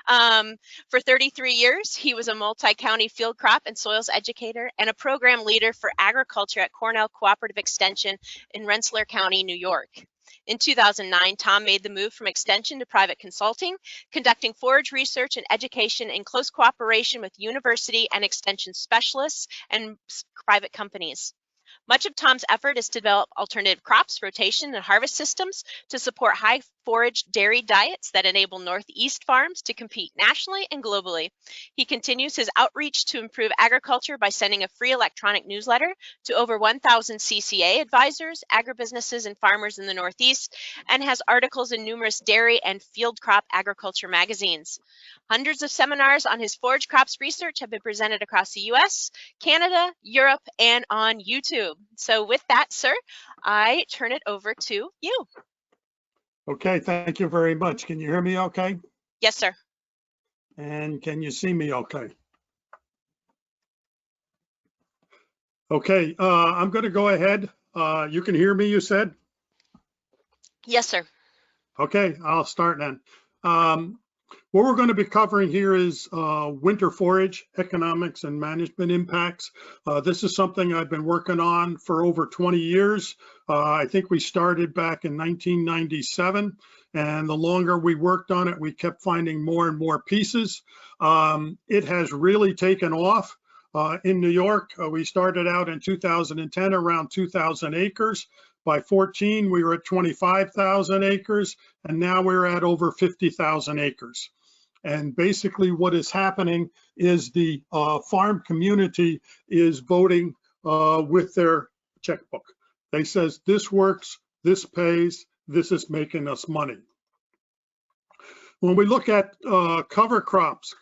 microphones. For 33 years, he was a multi-county field crop and soils educator and a program leader for agriculture at Cornell Cooperative Extension in Rensselaer County, New York. In 2009, Tom made the move from extension to private consulting, conducting forage research and education in close cooperation with university and extension specialists and private companies. Much of Tom's effort is to develop alternative crops, rotation, and harvest systems to support high forage dairy diets that enable Northeast farms to compete nationally and globally. He continues his outreach to improve agriculture by sending a free electronic newsletter to over 1,000 CCA advisors, agribusinesses, and farmers in the Northeast, and has articles in numerous dairy and field crop agriculture magazines. Hundreds of seminars on his forage crops research have been presented across the US, Canada, Europe, and on YouTube. So with that, sir, I turn it over to you. Okay, thank you very much. Can you hear me okay? Yes, sir. And can you see me okay? Okay, I'm going to go ahead. You can hear me, you said? Yes, sir. Okay, I'll start then. What we're going to be covering here is winter forage economics and management impacts. This is something I've been working on for over 20 years. I think we started back in 1997, and the longer we worked on it, we kept finding more and more pieces. It has really taken off. In New York, we started out in 2010 around 2,000 acres. By 14, we were at 25,000 acres, and now we're at over 50,000 acres. And basically what is happening is the farm community is voting with their checkbook. They says, this works, this pays, this is making us money. When we look at cover crops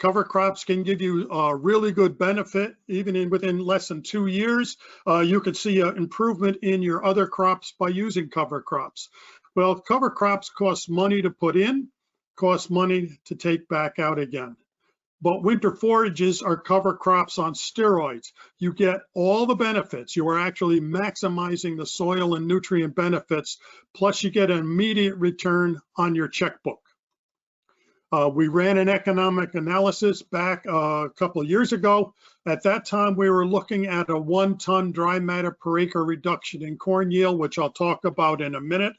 can give you a really good benefit. Even within less than 2 years, you could see an improvement in your other crops by using cover crops. Well, cover crops cost money to put in, cost money to take back out again. But winter forages are cover crops on steroids. You get all the benefits. You are actually maximizing the soil and nutrient benefits, plus you get an immediate return on your checkbook. We ran an economic analysis back a couple of years ago. At that time, we were looking at a 1 ton dry matter per acre reduction in corn yield, which I'll talk about in a minute.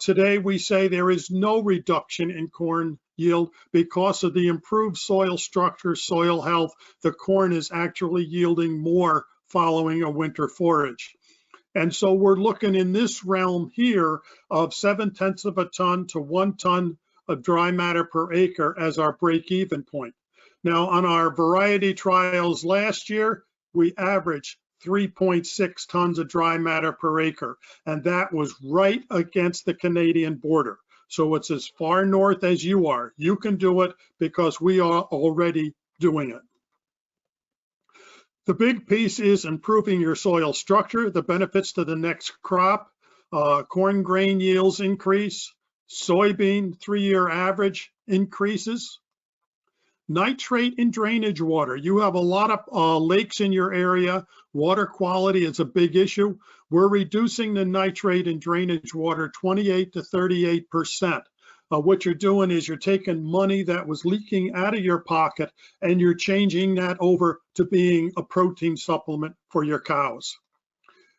Today, we say there is no reduction in corn yield because of the improved soil structure, soil health. The corn is actually yielding more following a winter forage. And so we're looking in this realm here of 0.7 of a ton to 1 ton of dry matter per acre as our break-even point. Now, on our variety trials last year, we averaged 3.6 tons of dry matter per acre, and that was right against the Canadian border. So it's as far north as you are. You can do it because we are already doing it. The big piece is improving your soil structure, the benefits to the next crop. Corn grain yields increase. Soybean 3-year average increases. Nitrate in drainage water. You have a lot of lakes in your area. Water quality is a big issue. We're reducing the nitrate in drainage water 28 to 38%. What you're doing is you're taking money that was leaking out of your pocket and you're changing that over to being a protein supplement for your cows.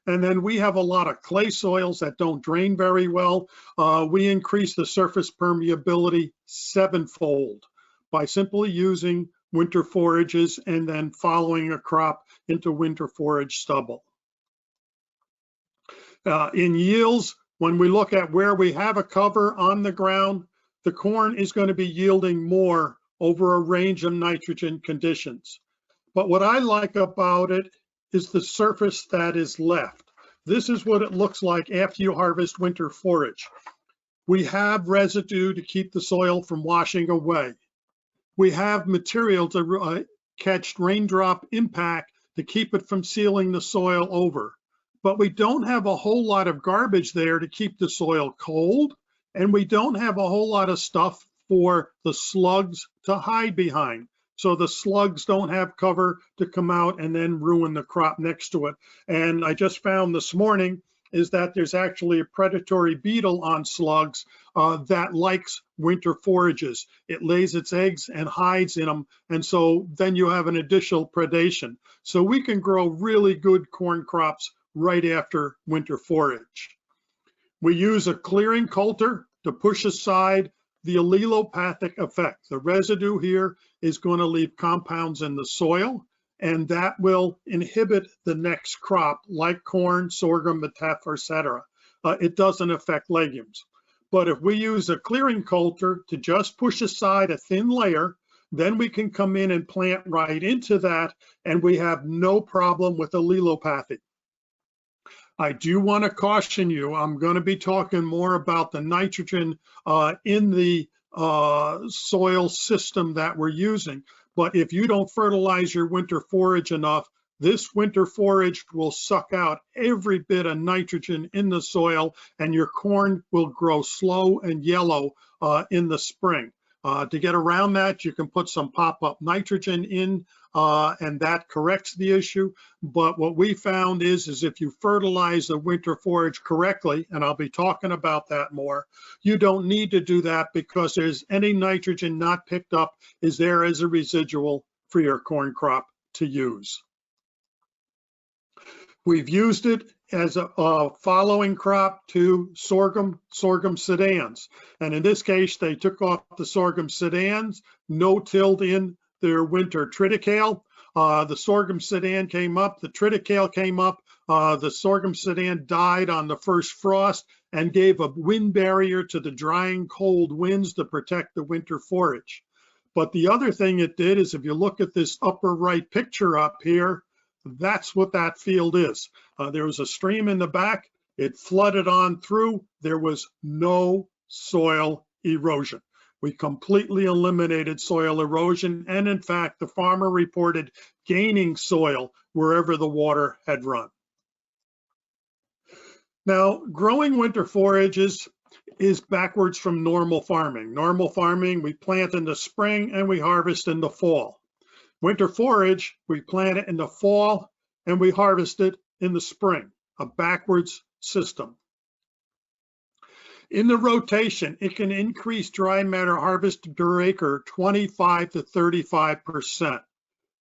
And then we have a lot of clay soils that don't drain very well. We increase the surface permeability 7-fold by simply using winter forages and then following a crop into winter forage stubble. In yields, when we look at where we have a cover on the ground, the corn is going to be yielding more over a range of nitrogen conditions. But what I like about it is the surface that is left. This is what it looks like after you harvest winter forage. We have residue to keep the soil from washing away. We have material to catch raindrop impact to keep it from sealing the soil over. But we don't have a whole lot of garbage there to keep the soil cold, and we don't have a whole lot of stuff for the slugs to hide behind. So the slugs don't have cover to come out and then ruin the crop next to it. And I just found this morning is that there's actually a predatory beetle on slugs that likes winter forages. It lays its eggs and hides in them, and so then you have an additional predation. So we can grow really good corn crops right after winter forage. We use a clearing coulter to push aside the allelopathic effect. The residue here is going to leave compounds in the soil, and that will inhibit the next crop like corn, sorghum, teff, etc. It doesn't affect legumes. But if we use a clearing coulter to just push aside a thin layer, then we can come in and plant right into that, and we have no problem with allelopathy. I do want to caution you, I'm going to be talking more about the nitrogen in the soil system that we're using. But if you don't fertilize your winter forage enough, this winter forage will suck out every bit of nitrogen in the soil, and your corn will grow slow and yellow in the spring. To get around that, you can put some pop-up nitrogen in, and that corrects the issue. But what we found is if you fertilize the winter forage correctly, and I'll be talking about that more, you don't need to do that because there's any nitrogen not picked up is there as a residual for your corn crop to use. We've used it as a following crop to sorghum sedans. And in this case, they took off the sorghum sedans, no-tilled in their winter triticale. The sorghum sedan came up, the triticale came up, the sorghum sedan died on the first frost and gave a wind barrier to the drying cold winds to protect the winter forage. But the other thing it did is if you look at this upper right picture up here, that's what that field is. There was a stream in the back, it flooded on through, there was no soil erosion. We completely eliminated soil erosion, and in fact, the farmer reported gaining soil wherever the water had run. Now, growing winter forages is backwards from normal farming. Normal farming, we plant in the spring and we harvest in the fall. Winter forage, we plant it in the fall and we harvest it in the spring, a backwards system. In the rotation, it can increase dry matter harvested per acre 25 to 35%.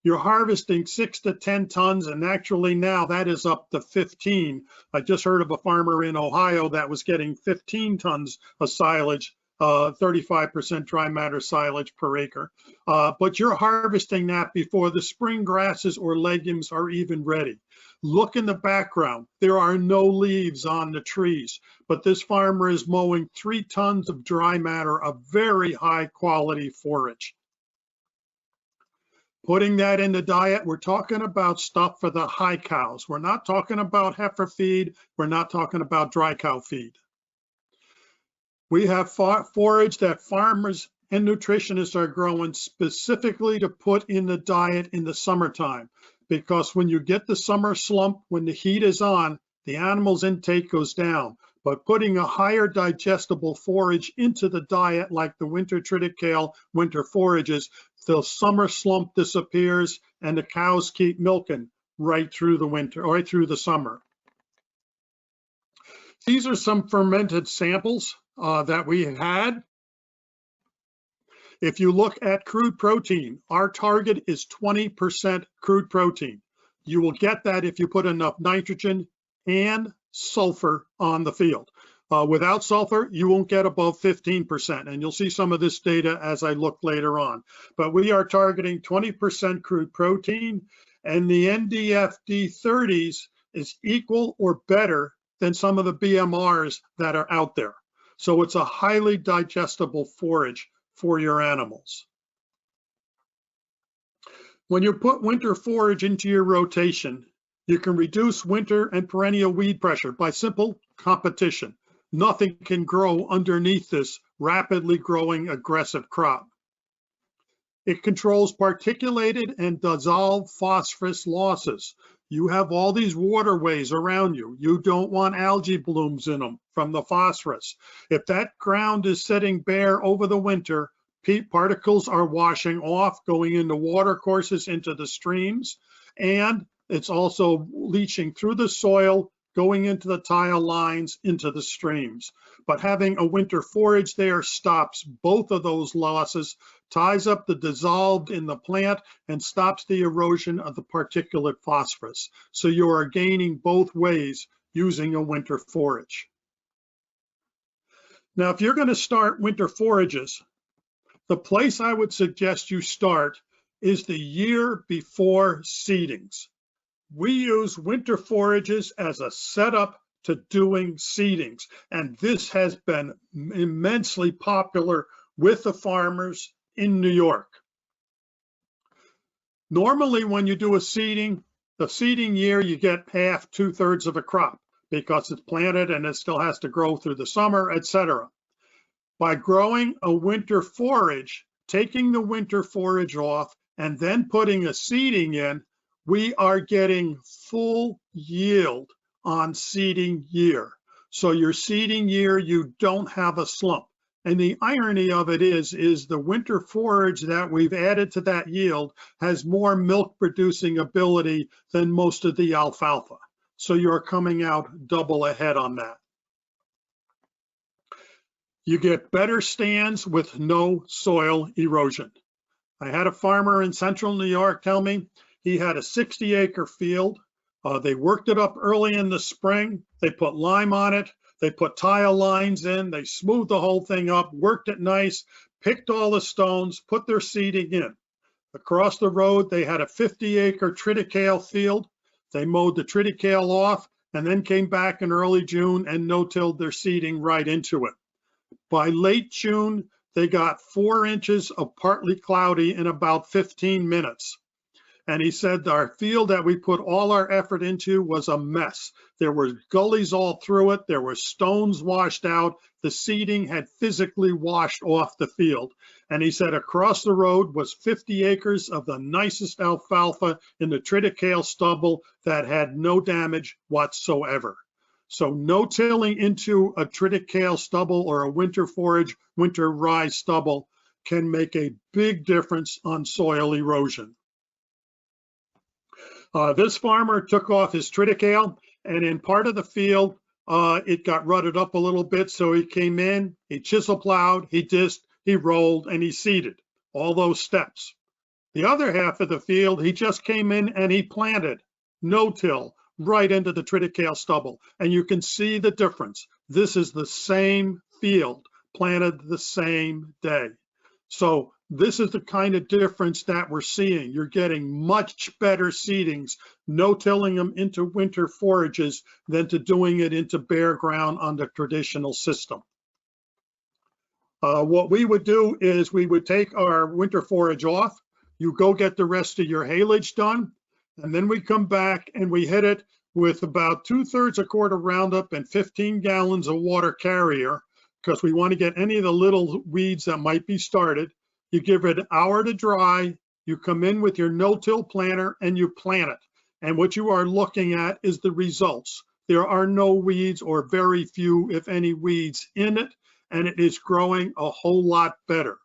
You're harvesting 6 to 10 tons, and actually now that is up to 15. I just heard of a farmer in Ohio that was getting 15 tons of silage, 35% dry matter silage per acre. But you're harvesting that before the spring grasses or legumes are even ready. Look in the background. There are no leaves on the trees, but this farmer is mowing 3 tons of dry matter of very high quality forage. Putting that in the diet, we're talking about stuff for the high cows. We're not talking about heifer feed. We're not talking about dry cow feed. We have forage that farmers and nutritionists are growing specifically to put in the diet in the summertime, because when you get the summer slump, when the heat is on, the animal's intake goes down. But putting a higher digestible forage into the diet, like the winter triticale, winter forages, the summer slump disappears and the cows keep milking right through the winter, right through the summer. These are some fermented samples that we had. If you look at crude protein, our target is 20% crude protein. You will get that if you put enough nitrogen and sulfur on the field. Without sulfur, you won't get above 15%, and you'll see some of this data as I look later on. But we are targeting 20% crude protein, and the NDFD 30s is equal or better than some of the BMRs that are out there. So it's a highly digestible forage for your animals. When you put winter forage into your rotation, you can reduce winter and perennial weed pressure by simple competition. Nothing can grow underneath this rapidly growing aggressive crop. It controls particulated and dissolved phosphorus losses. You have all these waterways around you. You don't want algae blooms in them from the phosphorus. If that ground is sitting bare over the winter, particles are washing off, going into water courses, into the streams, and it's also leaching through the soil, going into the tile lines, into the streams. But having a winter forage there stops both of those losses, ties up the dissolved in the plant, and stops the erosion of the particulate phosphorus. So you are gaining both ways using a winter forage. Now, if you're going to start winter forages, the place I would suggest you start is the year before seedings. We use winter forages as a setup to doing seedings, and this has been immensely popular with the farmers in New York. Normally, when you do a seeding, the seeding year, you get half, 2/3 of a crop because it's planted and it still has to grow through the summer, etc. By growing a winter forage, taking the winter forage off, and then putting a seeding in, we are getting full yield on seeding year. So your seeding year, you don't have a slump. And the irony of it is the winter forage that we've added to that yield has more milk producing ability than most of the alfalfa. So you're coming out double ahead on that. You get better stands with no soil erosion. I had a farmer in central New York tell me he had a 60-acre field. They worked it up early in the spring. They put lime on it. They put tile lines in. They smoothed the whole thing up, worked it nice, picked all the stones, put their seeding in. Across the road, they had a 50-acre triticale field. They mowed the triticale off and then came back in early June and no-tilled their seeding right into it. By late June, they got 4 inches of partly cloudy in about 15 minutes. And he said our field that we put all our effort into was a mess. There were gullies all through it. There were stones washed out. The seeding had physically washed off the field. And he said across the road was 50 acres of the nicest alfalfa in the triticale stubble that had no damage whatsoever. So no tilling into a triticale stubble or a winter forage, winter rye stubble can make a big difference on soil erosion. This farmer took off his triticale, and in part of the field, it got rutted up a little bit. So he came in, he chisel plowed, he disked, he rolled, and he seeded all those steps. The other half of the field, he just came in and he planted, no-till, right into the triticale stubble. And you can see the difference. This is the same field, planted the same day. So this is the kind of difference that we're seeing. You're getting much better seedings, no-tilling them into winter forages than to doing it into bare ground on the traditional system. What we would do is we would take our winter forage off, you go get the rest of your haylage done, and then we come back and we hit it with about 2/3 a quart of Roundup and 15 gallons of water carrier, because we want to get any of the little weeds that might be started. You give it an hour to dry, you come in with your no-till planter and you plant it. And what you are looking at is the results. There are no weeds or very few, if any, weeds in it, and it is growing a whole lot better.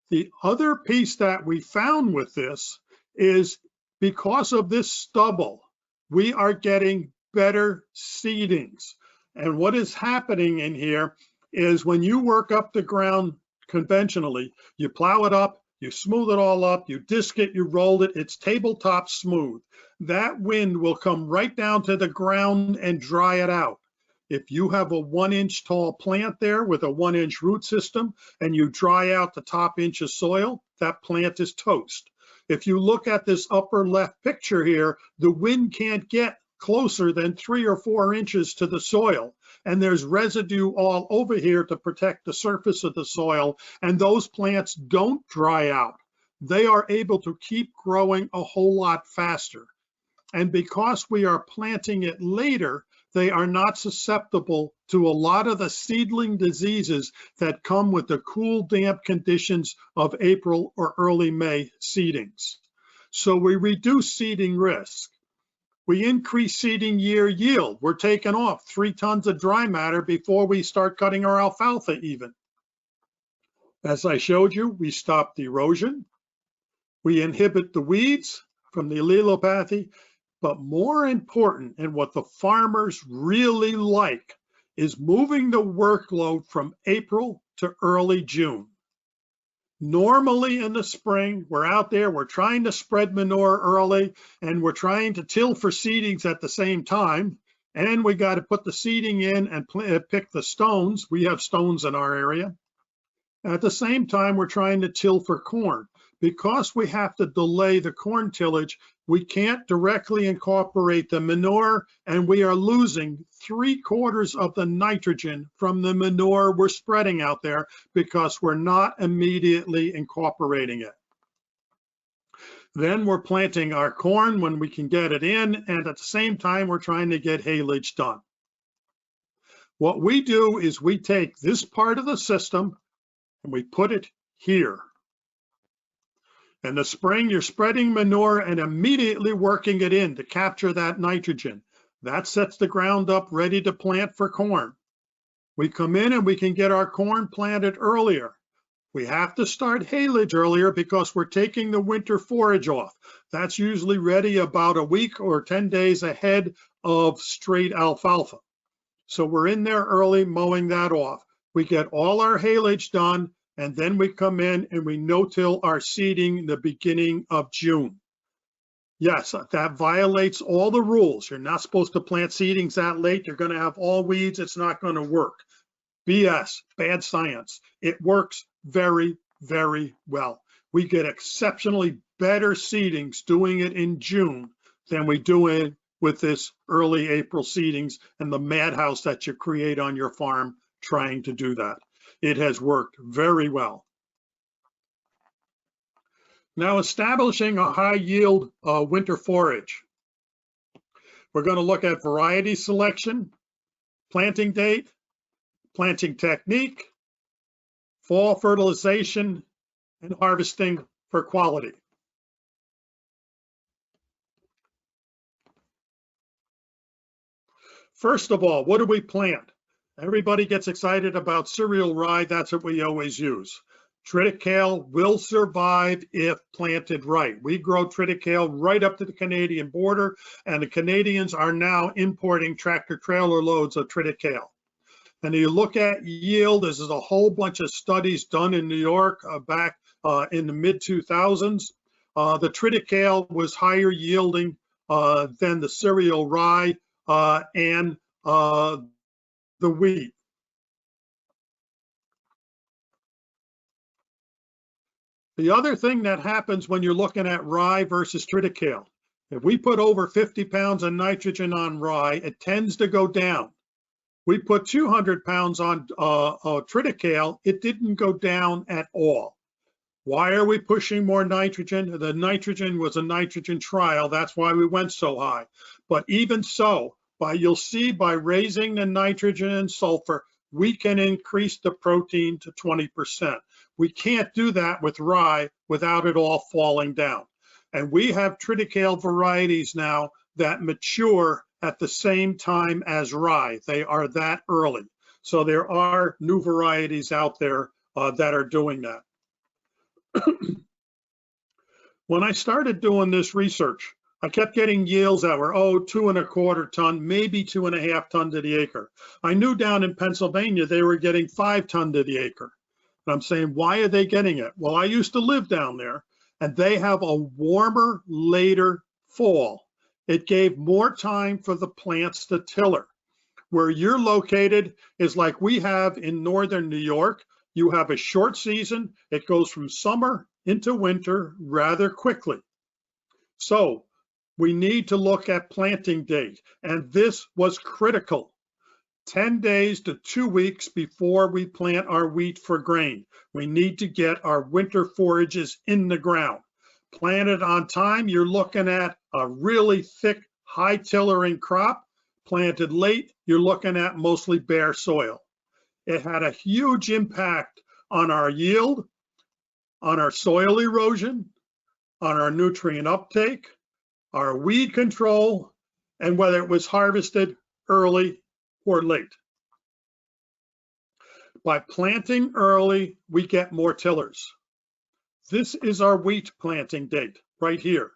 The other piece that we found with this is because of this stubble, we are getting better seedings. And what is happening in here is when you work up the ground conventionally, you plow it up, you smooth it all up, you disc it, you roll it, it's tabletop smooth. That wind will come right down to the ground and dry it out. If you have a 1-inch tall plant there with a 1-inch root system and you dry out the top inch of soil, that plant is toast. If you look at this upper left picture here, the wind can't get closer than 3 or 4 inches to the soil. And there's residue all over here to protect the surface of the soil. And those plants don't dry out. They are able to keep growing a whole lot faster. And because we are planting it later, they are not susceptible to a lot of the seedling diseases that come with the cool, damp conditions of April or early May seedings. So we reduce seeding risk. We increase seeding year yield. We're taking off 3 tons of dry matter before we start cutting our alfalfa even. As I showed you, we stop the erosion. We inhibit the weeds from the allelopathy, But more important, and what the farmers really like, is moving the workload from April to early June. Normally in the spring, we're out there, we're trying to spread manure early, and we're trying to till for seedings at the same time. And we got to put the seeding in and pick the stones. We have stones in our area. At the same time, we're trying to till for corn. Because we have to delay the corn tillage, we can't directly incorporate the manure, and we are losing 3/4 of the nitrogen from the manure we're spreading out there because we're not immediately incorporating it. Then we're planting our corn when we can get it in, and at the same time, we're trying to get haylage done. What we do is we take this part of the system and we put it here. In the spring, you're spreading manure and immediately working it in to capture that nitrogen. That sets the ground up ready to plant for corn. We come in and we can get our corn planted earlier. We have to start haylage earlier because we're taking the winter forage off. That's usually ready about a week or 10 days ahead of straight alfalfa. So we're in there early mowing that off. We get all our haylage done, and then we come in and we no-till our seeding in the beginning of June. Yes, that violates all the rules. You're not supposed to plant seedings that late. You're going to have all weeds. It's not going to work. BS, bad science. It works very, very well. We get exceptionally better seedings doing it in June than we do it with this early April seedings and the madhouse that you create on your farm trying to do that. It has worked very well. Now, establishing a high yield winter forage. We're going to look at variety selection, planting date, planting technique, fall fertilization, and harvesting for quality. First of all, what do we plant? Everybody gets excited about cereal rye. That's what we always use. Triticale will survive if planted right. We grow triticale right up to the Canadian border, and the Canadians are now importing tractor trailer loads of triticale. And you look at yield, this is a whole bunch of studies done in New York back in the mid-2000s. The triticale was higher yielding than the cereal rye and the wheat. The other thing that happens when you're looking at rye versus triticale, if we put over 50 pounds of nitrogen on rye, it tends to go down. We put 200 pounds on triticale, it didn't go down at all. Why are we pushing more nitrogen? The nitrogen was a nitrogen trial. That's why we went so high. But even so, you'll see by raising the nitrogen and sulfur, we can increase the protein to 20%. We can't do that with rye without it all falling down. And we have triticale varieties now that mature at the same time as rye. They are that early. So there are new varieties out there that are doing that. When I started doing this research, I kept getting yields that were, 2.25 ton, maybe 2.5 ton to the acre. I knew down in Pennsylvania, they were getting 5 ton to the acre. And I'm saying, why are they getting it? Well, I used to live down there, and they have a warmer, later fall. It gave more time for the plants to tiller. Where you're located is like we have in northern New York. You have a short season. It goes from summer into winter rather quickly. So we need to look at planting date, and this was critical. 10 days to 2 weeks before we plant our wheat for grain. We need to get our winter forages in the ground. Planted on time, you're looking at a really thick, high tillering crop. Planted late, you're looking at mostly bare soil. It had a huge impact on our yield, on our soil erosion, on our nutrient uptake, our weed control, and whether it was harvested early or late. By planting early, we get more tillers. This is our wheat planting date right here.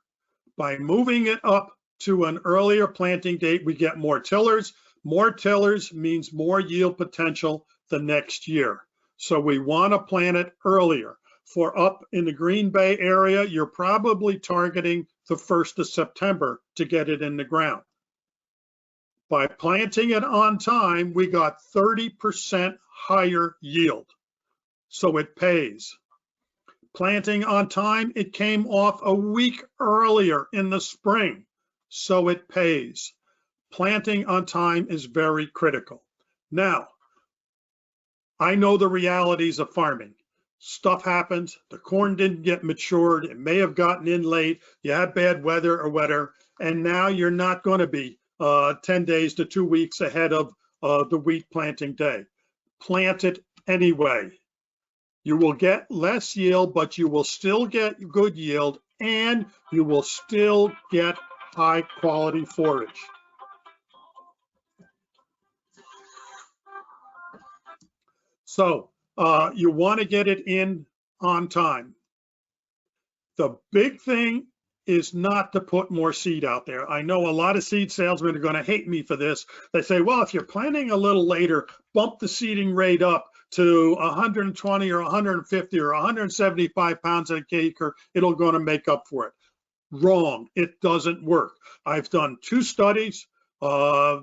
By moving it up to an earlier planting date, we get more tillers. More tillers means more yield potential the next year. So we want to plant it earlier. For up in the Green Bay area, you're probably targeting the 1st of September to get it in the ground. By planting it on time, we got 30% higher yield. So it pays. Planting on time, it came off a week earlier in the spring. So it pays. Planting on time is very critical. Now, I know the realities of farming. Stuff happens, the corn didn't get matured, it may have gotten in late, you had bad weather or whatever, and now you're not going to be 10 days to 2 weeks ahead of the wheat planting day. Plant it anyway. You will get less yield, but you will still get good yield, and you will still get high quality forage. So you want to get it in on time. The big thing is not to put more seed out there. I know a lot of seed salesmen are going to hate me for this. They say, well, if you're planting a little later, bump the seeding rate up to 120 or 150 or 175 pounds an acre, it'll going to make up for it. Wrong, it doesn't work. I've done 2 studies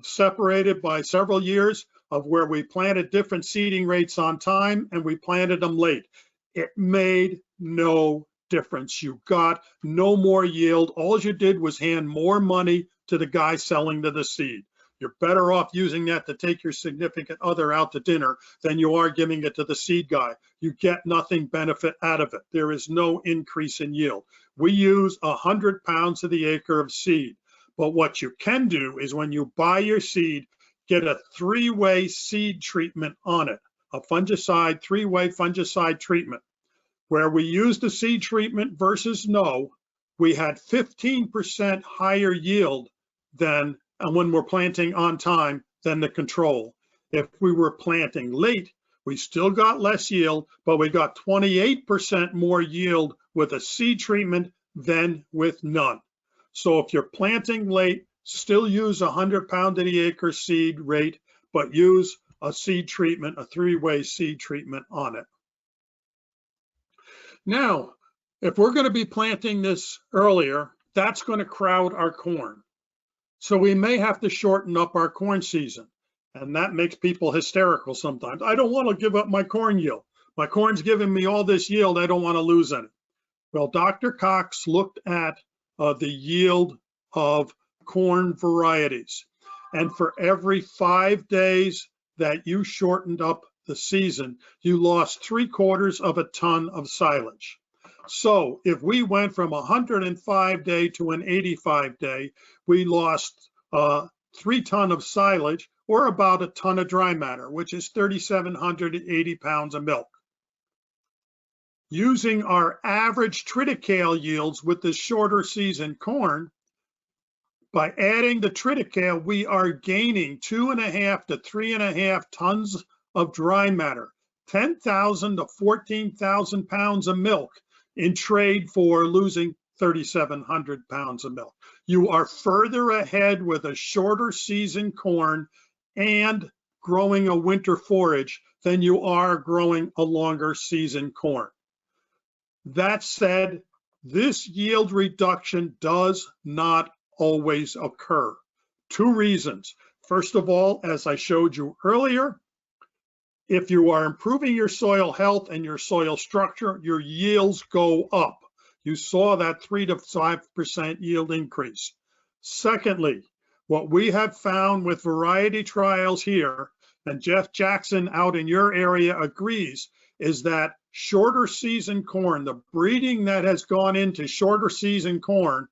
separated by several years of where we planted different seeding rates on time and we planted them late. It made no difference. You got no more yield. All you did was hand more money to the guy selling the seed. You're better off using that to take your significant other out to dinner than you are giving it to the seed guy. You get nothing benefit out of it. There is no increase in yield. We use 100 pounds to the acre of seed. But what you can do is when you buy your seed, get a 3-way seed treatment on it, a fungicide, 3-way fungicide treatment. Where we used the seed treatment versus no, we had 15% higher yield than when we're planting on time than the control. If we were planting late, we still got less yield, but we got 28% more yield with a seed treatment than with none. So if you're planting late, still use 100 pound to the acre seed rate, but use a seed treatment, a 3-way seed treatment on it. Now, if we're going to be planting this earlier, that's going to crowd our corn. So we may have to shorten up our corn season. And that makes people hysterical sometimes. I don't want to give up my corn yield. My corn's giving me all this yield. I don't want to lose any. Well, Dr. Cox looked at the yield of corn varieties. And for every 5 days that you shortened up the season, you lost 3/4 of a ton of silage. So if we went from 105 day to an 85 day, we lost 3 tons of silage, or about a ton of dry matter, which is 3,780 pounds of milk. Using our average triticale yields with the shorter season corn, by adding the triticale, we are gaining 2.5 to 3.5 tons of dry matter, 10,000 to 14,000 pounds of milk in trade for losing 3,700 pounds of milk. You are further ahead with a shorter season corn and growing a winter forage than you are growing a longer season corn. That said, this yield reduction does not always occur. 2 reasons. First of all, as I showed you earlier, if you are improving your soil health and your soil structure, your yields go up. You saw that 3 to 5% yield increase. Secondly, what we have found with variety trials here, and Jeff Jackson out in your area agrees, is that shorter season corn, the breeding that has gone into shorter season corn,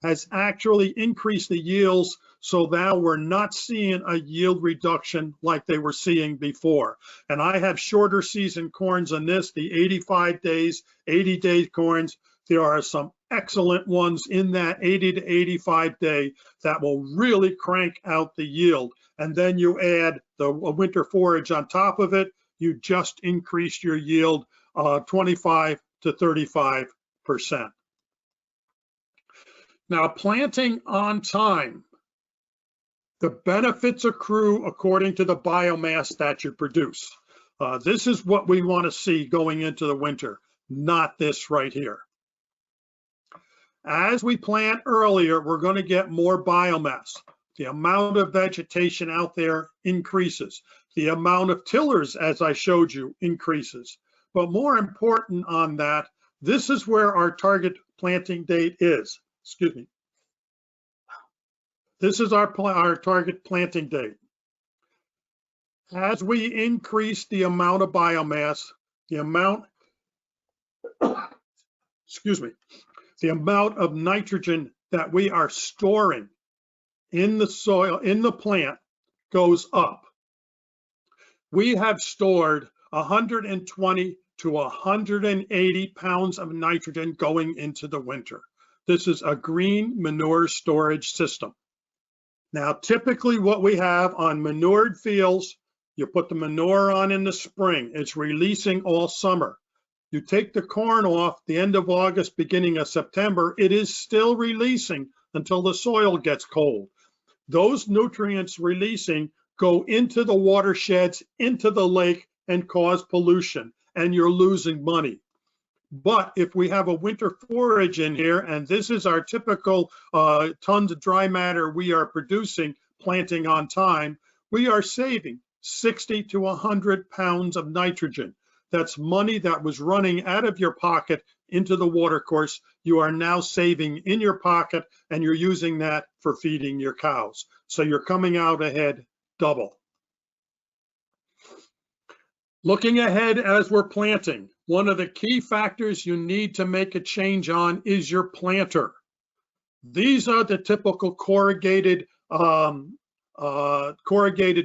has actually increased the yields, so now we're not seeing a yield reduction like they were seeing before. And I have shorter season corns on this, the 85 days, 80-day corns. There are some excellent ones in that 80 to 85 day that will really crank out the yield. And then you add the winter forage on top of it, you just increased your yield 25 to 35%. Now, planting on time. The benefits accrue according to the biomass that you produce. This is what we want to see going into the winter, not this right here. As we plant earlier, we're going to get more biomass. The amount of vegetation out there increases. The amount of tillers, as I showed you, increases. But more important on that, this is where our target planting date is. Excuse me. This is our target planting date. As we increase the amount of biomass, the amount, excuse me, the amount of nitrogen that we are storing in the soil, in the plant, goes up. We have stored 120 to 180 pounds of nitrogen going into the winter. This is a green manure storage system. Now, typically what we have on manured fields, you put the manure on in the spring, it's releasing all summer. You take the corn off the end of August, beginning of September, it is still releasing until the soil gets cold. Those nutrients releasing go into the watersheds, into the lake, and cause pollution, and you're losing money. But if we have a winter forage in here, and this is our typical tons of dry matter we are producing, planting on time, we are saving 60 to 100 pounds of nitrogen. That's money that was running out of your pocket into the watercourse. You are now saving in your pocket, and you're using that for feeding your cows. So you're coming out ahead double. Looking ahead as we're planting, one of the key factors you need to make a change on is your planter. These are the typical corrugated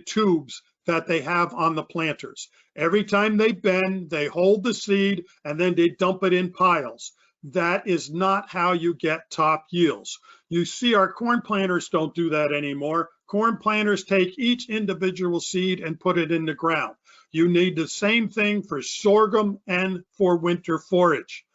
tubes that they have on the planters. Every time they bend, they hold the seed and then they dump it in piles. That is not how you get top yields. You see our corn planters don't do that anymore. Corn planters take each individual seed and put it in the ground. You need the same thing for sorghum and for winter forage.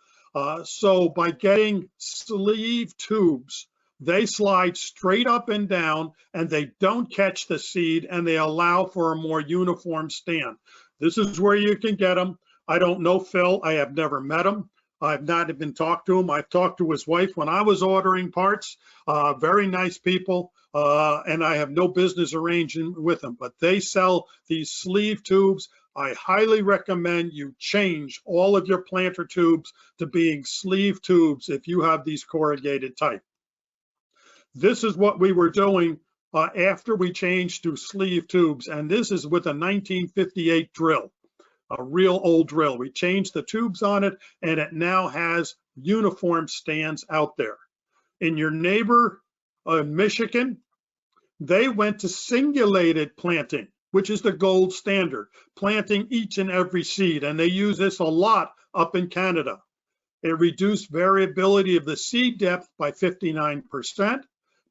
So by getting sleeve tubes, they slide straight up and down and they don't catch the seed and they allow for a more uniform stand. This is where you can get them. I don't know Phil, I have never met him. I've not even talked to him. I've talked to his wife when I was ordering parts. Very nice people, and I have no business arranging with them, but they sell these sleeve tubes. I highly recommend you change all of your planter tubes to being sleeve tubes if you have these corrugated type. This is what we were doing after we changed to sleeve tubes, and this is with a 1958 drill. A real old drill. We changed the tubes on it and it now has uniform stands out there. In your neighbor Michigan, they went to singulated planting, which is the gold standard, planting each and every seed, and they use this a lot up in Canada. It reduced variability of the seed depth by 59%.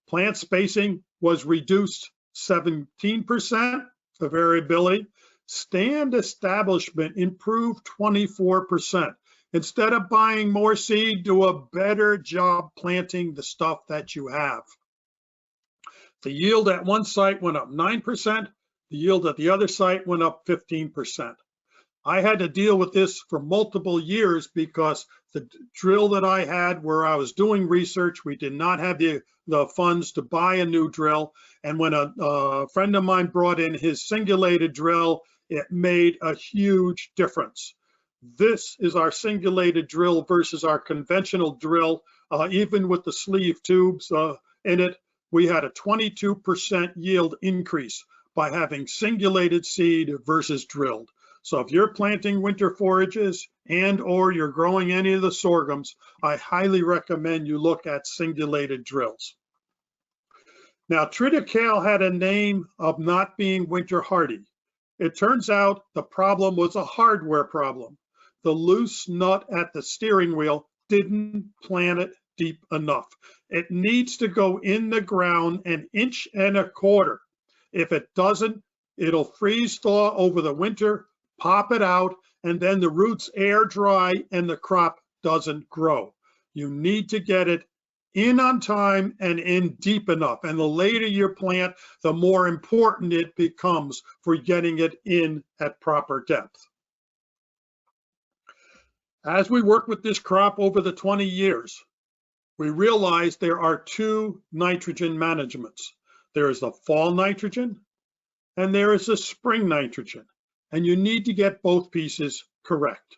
Plant spacing was reduced 17%, the variability. Stand establishment improved 24%. Instead of buying more seed, do a better job planting the stuff that you have. The yield at one site went up 9%. The yield at the other site went up 15%. I had to deal with this for multiple years because the drill that I had where I was doing research, we did not have the funds to buy a new drill. And when a friend of mine brought in his singulated drill, it made a huge difference. This is our singulated drill versus our conventional drill. Even with the sleeve tubes in it, we had a 22% yield increase by having singulated seed versus drilled. So if you're planting winter forages and or you're growing any of the sorghums, I highly recommend you look at singulated drills. Now, triticale had a name of not being winter hardy. It turns out the problem was a hardware problem. The loose nut at the steering wheel didn't plant it deep enough. It needs to go in the ground 1.25 inches. If it doesn't, it'll freeze thaw over the winter, pop it out, and then the roots air dry and the crop doesn't grow. You need to get it in on time and in deep enough. And the later you plant, the more important it becomes for getting it in at proper depth. As we work with this crop over the 20 years, we realize there are two nitrogen managements. There is the fall nitrogen and there is the spring nitrogen, and you need to get both pieces correct.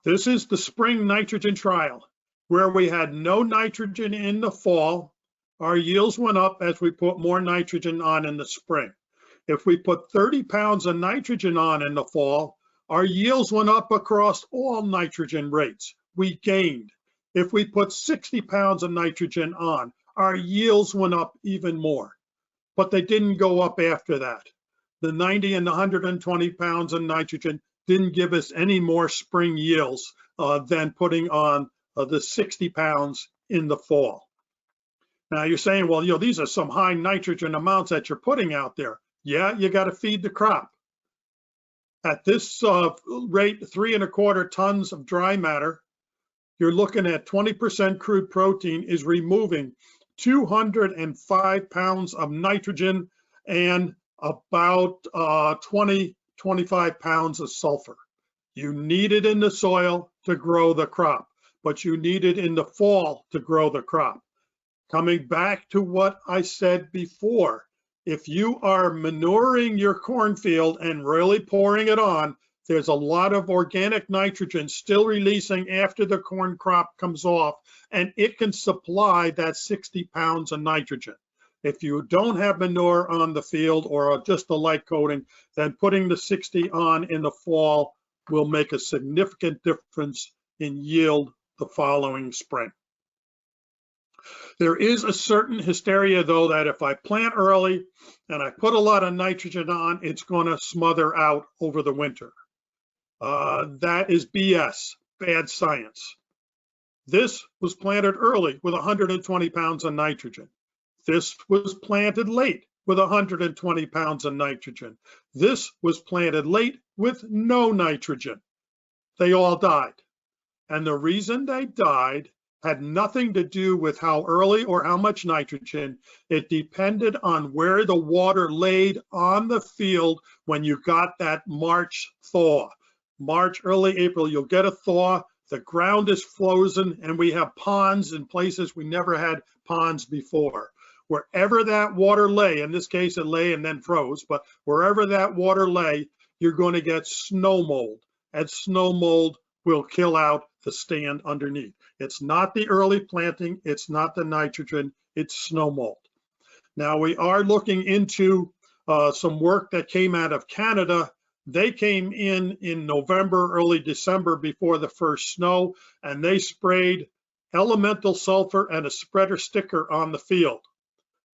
This is the spring nitrogen trial, where we had no nitrogen in the fall. Our yields went up as we put more nitrogen on in the spring. If we put 30 pounds of nitrogen on in the fall, our yields went up across all nitrogen rates. We gained. If we put 60 pounds of nitrogen on, our yields went up even more. But they didn't go up after that. The 90 and the 120 pounds of nitrogen didn't give us any more spring yields than putting on the 60 pounds in the fall. Now you're saying, well, these are some high nitrogen amounts that you're putting out there. Yeah, you got to feed the crop. At this rate, 3¼ tons of dry matter, you're looking at 20% crude protein is removing 205 pounds of nitrogen and about 25 pounds of sulfur. You need it in the soil to grow the crop, but you need it in the fall to grow the crop. Coming back to what I said before, if you are manuring your cornfield and really pouring it on, there's a lot of organic nitrogen still releasing after the corn crop comes off, and it can supply that 60 pounds of nitrogen. If you don't have manure on the field or just a light coating, then putting the 60 on in the fall will make a significant difference in yield the following spring. There is a certain hysteria, though, that if I plant early and I put a lot of nitrogen on, it's going to smother out over the winter. That is BS, bad science. This was planted early with 120 pounds of nitrogen. This was planted late with 120 pounds of nitrogen. This was planted late with no nitrogen. They all died. And the reason they died had nothing to do with how early or how much nitrogen. It depended on where the water laid on the field when you got that March thaw. March, early April, you'll get a thaw. The ground is frozen and we have ponds in places we never had ponds before. Wherever that water lay, in this case it lay and then froze, but wherever that water lay, you're going to get snow mold, and snow mold will kill out the stand underneath. It's not the early planting, it's not the nitrogen, it's snow mold. Now we are looking into some work that came out of Canada. They came in November, early December before the first snow, and they sprayed elemental sulfur and a spreader sticker on the field.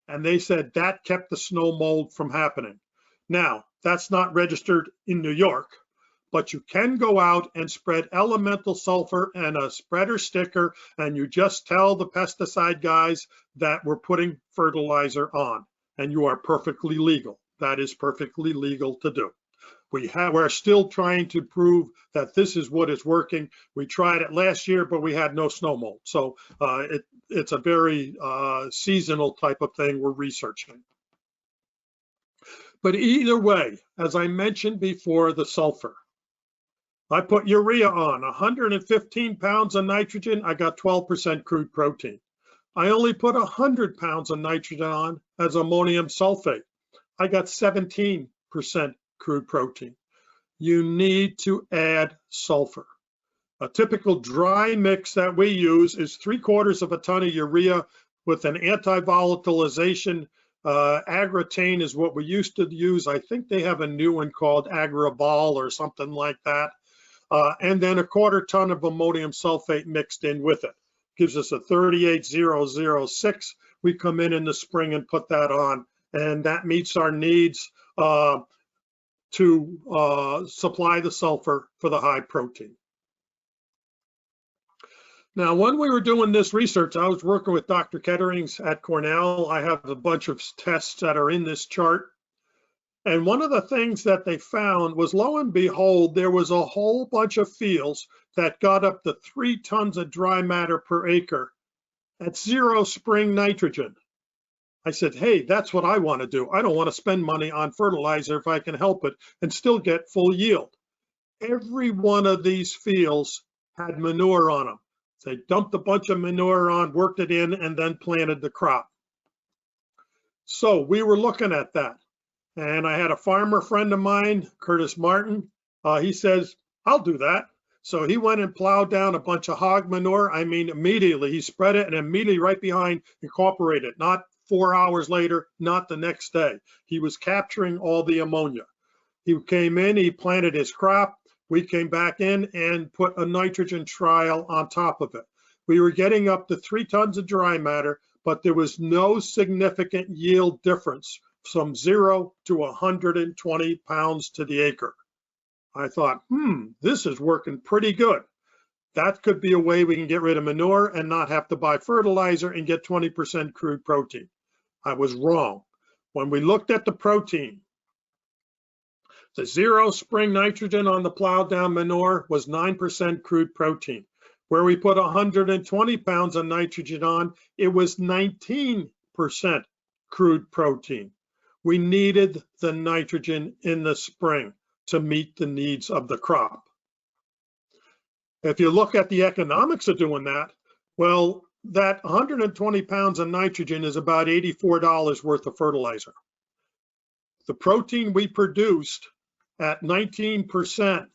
And they said that kept the snow mold from happening. Now, that's not registered in New York, but you can go out and spread elemental sulfur and a spreader sticker, and you just tell the pesticide guys that we're putting fertilizer on, and you are perfectly legal. That is perfectly legal to do. We're still trying to prove that this is what is working. We tried it last year, but we had no snow mold. So it's a very seasonal type of thing we're researching. But either way, as I mentioned before, the sulfur. I put urea on, 115 pounds of nitrogen, I got 12% crude protein. I only put 100 pounds of nitrogen on as ammonium sulfate. I got 17% crude protein. You need to add sulfur. A typical dry mix that we use is 3/4 ton of urea with an anti-volatilization. Agritane is what we used to use. I think they have a new one called Agribol or something like that. And then 1/4 ton of ammonium sulfate mixed in with it. Gives us a 38006. We come in the spring and put that on, and that meets our needs to supply the sulfur for the high protein. Now, when we were doing this research, I was working with Dr. Ketterings at Cornell. I have a bunch of tests that are in this chart. And one of the things that they found was, lo and behold, there was a whole bunch of fields that got up to 3 tons of dry matter per acre at 0 spring nitrogen. I said, hey, that's what I want to do. I don't want to spend money on fertilizer if I can help it and still get full yield. Every one of these fields had manure on them. They dumped a bunch of manure on, worked it in, and then planted the crop. So we were looking at that. And I had a farmer friend of mine, Curtis Martin. He says, I'll do that. So he went and plowed down a bunch of hog manure. I mean, immediately he spread it and immediately right behind incorporated, not 4 hours later, not the next day. He was capturing all the ammonia. He came in, he planted his crop. We came back in and put a nitrogen trial on top of it. We were getting up to 3 tons of dry matter, but there was no significant yield difference from 0 to 120 pounds to the acre. I thought, this is working pretty good. That could be a way we can get rid of manure and not have to buy fertilizer and get 20% crude protein. I was wrong. When we looked at the protein, the 0 spring nitrogen on the plowed down manure was 9% crude protein. Where we put 120 pounds of nitrogen on, it was 19% crude protein. We needed the nitrogen in the spring to meet the needs of the crop. If you look at the economics of doing that, well, that 120 pounds of nitrogen is about $84 worth of fertilizer. The protein we produced at 19%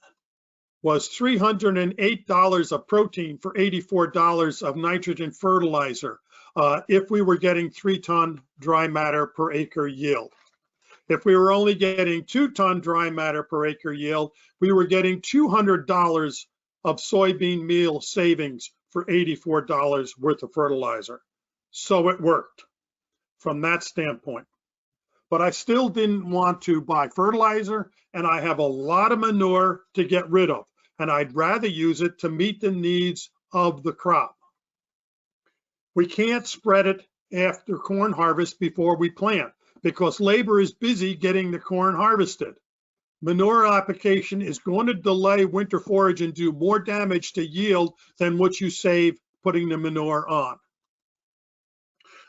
was $308 of protein for $84 of nitrogen fertilizer if we were getting 3-ton dry matter per acre yield. If we were only getting 2-ton dry matter per acre yield, we were getting $200 of soybean meal savings for $84 worth of fertilizer. So it worked from that standpoint. But I still didn't want to buy fertilizer, and I have a lot of manure to get rid of, and I'd rather use it to meet the needs of the crop. We can't spread it after corn harvest before we plant, because labor is busy getting the corn harvested. Manure application is going to delay winter forage and do more damage to yield than what you save putting the manure on.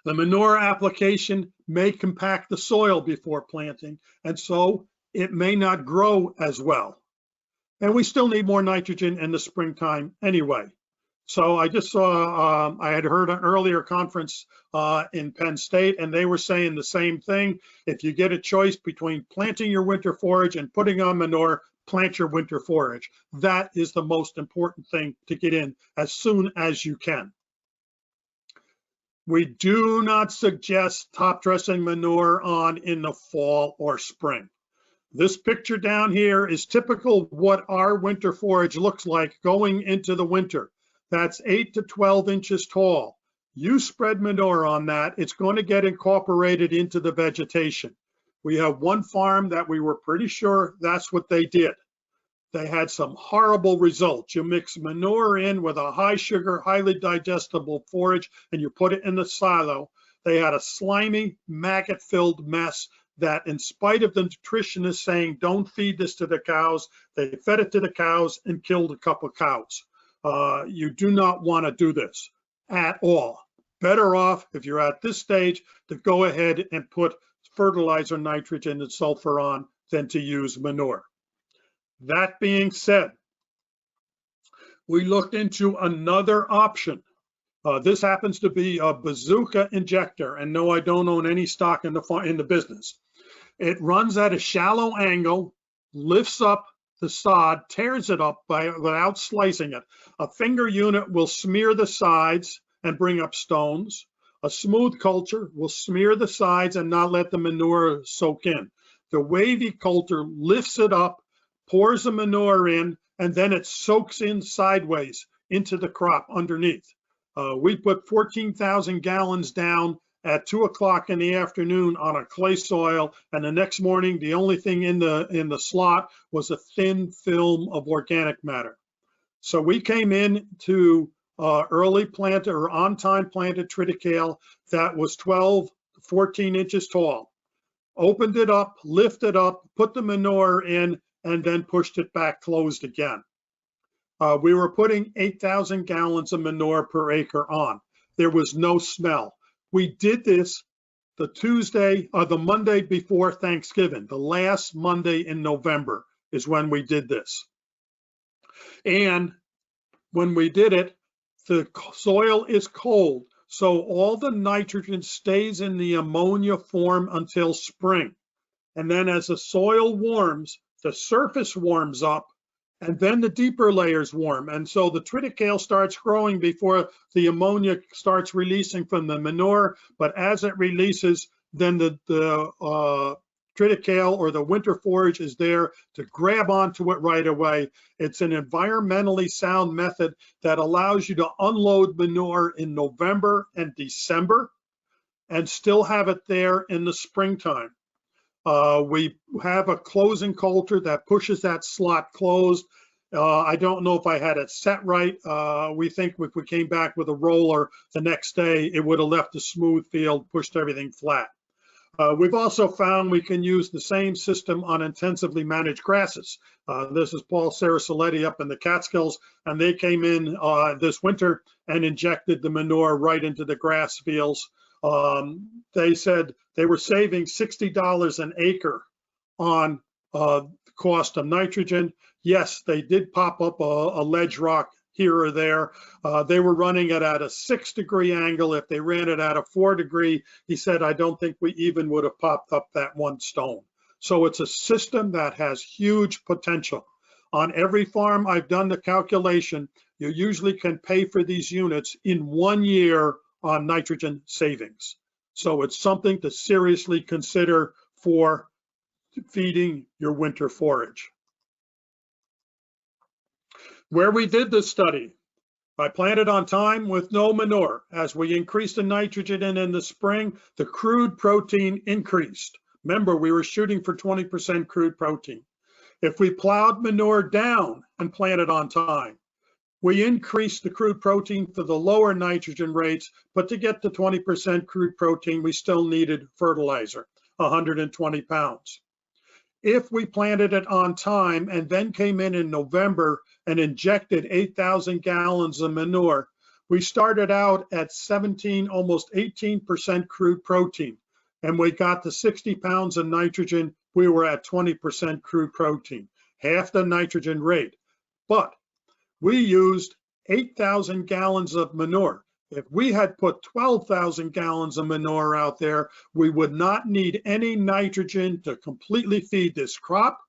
The manure application may compact the soil before planting, and so it may not grow as well. And we still need more nitrogen in the springtime anyway. So I just saw, I had heard an earlier conference in Penn State, and they were saying the same thing. If you get a choice between planting your winter forage and putting on manure, plant your winter forage. That is the most important thing to get in as soon as you can. We do not suggest top dressing manure on in the fall or spring. This picture down here is typical of what our winter forage looks like going into the winter. That's 8 to 12 inches tall. You spread manure on that, it's going to get incorporated into the vegetation. We have one farm that we were pretty sure that's what they did. They had some horrible results. You mix manure in with a high sugar, highly digestible forage, and you put it in the silo. They had a slimy, maggot-filled mess that, in spite of the nutritionist saying, don't feed this to the cows, they fed it to the cows and killed a couple of cows. You do not want to do this at all. Better off, if you're at this stage, to go ahead and put fertilizer, nitrogen, and sulfur on than to use manure. That being said, we looked into another option. This happens to be a bazooka injector, and no, I don't own any stock in the business. It runs at a shallow angle, lifts up the sod, tears it up without slicing it. A finger unit will smear the sides and bring up stones. A smooth culture will smear the sides and not let the manure soak in. The wavy culture lifts it up, pours the manure in, and then it soaks in sideways into the crop underneath. We put 14,000 gallons down at 2 o'clock in the afternoon on a clay soil, and the next morning the only thing in the slot was a thin film of organic matter. So we came in to early planted or on-time planted triticale that was 12, 14 inches tall. Opened it up, lifted up, put the manure in, and then pushed it back closed again. We were putting 8,000 gallons of manure per acre on. there was no smell. We did this the Monday before Thanksgiving. The last Monday in November is when we did this. And when we did it, the soil is cold, so all the nitrogen stays in the ammonia form until spring. And then as the soil warms, the surface warms up, and then the deeper layers warm. And so the triticale starts growing before the ammonia starts releasing from the manure. But as it releases, then the triticale or the winter forage is there to grab onto it right away. It's an environmentally sound method that allows you to unload manure in November and December and still have it there in the springtime. We have a closing coulter that pushes that slot closed. I don't know if I had it set right. We think if we came back with a roller the next day, it would have left a smooth field, pushed everything flat. We've also found we can use the same system on intensively managed grasses. This is Paul Sarasoletti up in the Catskills, and they came in this winter and injected the manure right into the grass fields. They said they were saving $60 an acre on cost of nitrogen. Yes, they did pop up a ledge rock here or there. They were running it at a 6-degree angle. If they ran it at a 4-degree, he said, I don't think we even would have popped up that one stone. So it's a system that has huge potential. On every farm, I've done the calculation. You usually can pay for these units in 1 year on nitrogen savings. So it's something to seriously consider for feeding your winter forage. Where we did this study, I planted on time with no manure. As we increased the nitrogen in the spring, the crude protein increased. Remember, we were shooting for 20% crude protein. If we plowed manure down and planted on time, we increased the crude protein for the lower nitrogen rates, but to get to 20% crude protein, we still needed fertilizer, 120 pounds. If we planted it on time and then came in November and injected 8,000 gallons of manure, we started out at 17, almost 18% crude protein. And we got to 60 pounds of nitrogen, we were at 20% crude protein, half the nitrogen rate. But we used 8,000 gallons of manure. If we had put 12,000 gallons of manure out there, we would not need any nitrogen to completely feed this crop,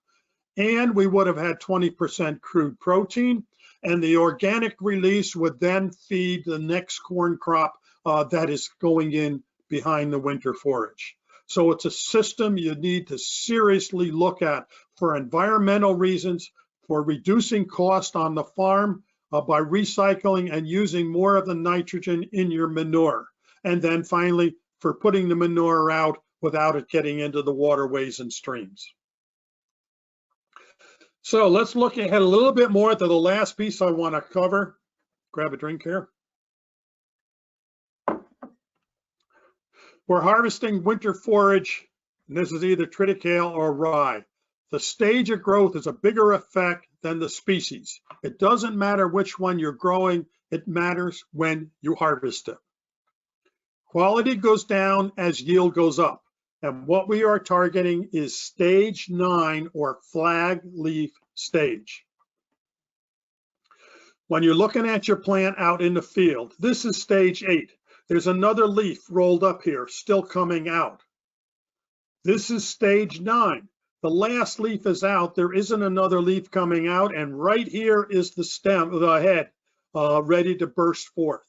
and we would have had 20% crude protein, and the organic release would then feed the next corn crop that is going in behind the winter forage. So it's a system you need to seriously look at for environmental reasons, for reducing cost on the farm, by recycling and using more of the nitrogen in your manure. And then finally, for putting the manure out without it getting into the waterways and streams. So let's look ahead a little bit more to the last piece I want to cover. Grab a drink here. We're harvesting winter forage, and this is either triticale or rye. The stage of growth is a bigger effect than the species. It doesn't matter which one you're growing, it matters when you harvest it. Quality goes down as yield goes up. And what we are targeting is stage 9 or flag leaf stage. When you're looking at your plant out in the field, this is stage 8. There's another leaf rolled up here, still coming out. This is stage 9. The last leaf is out, there isn't another leaf coming out, and right here is the stem, the head, ready to burst forth.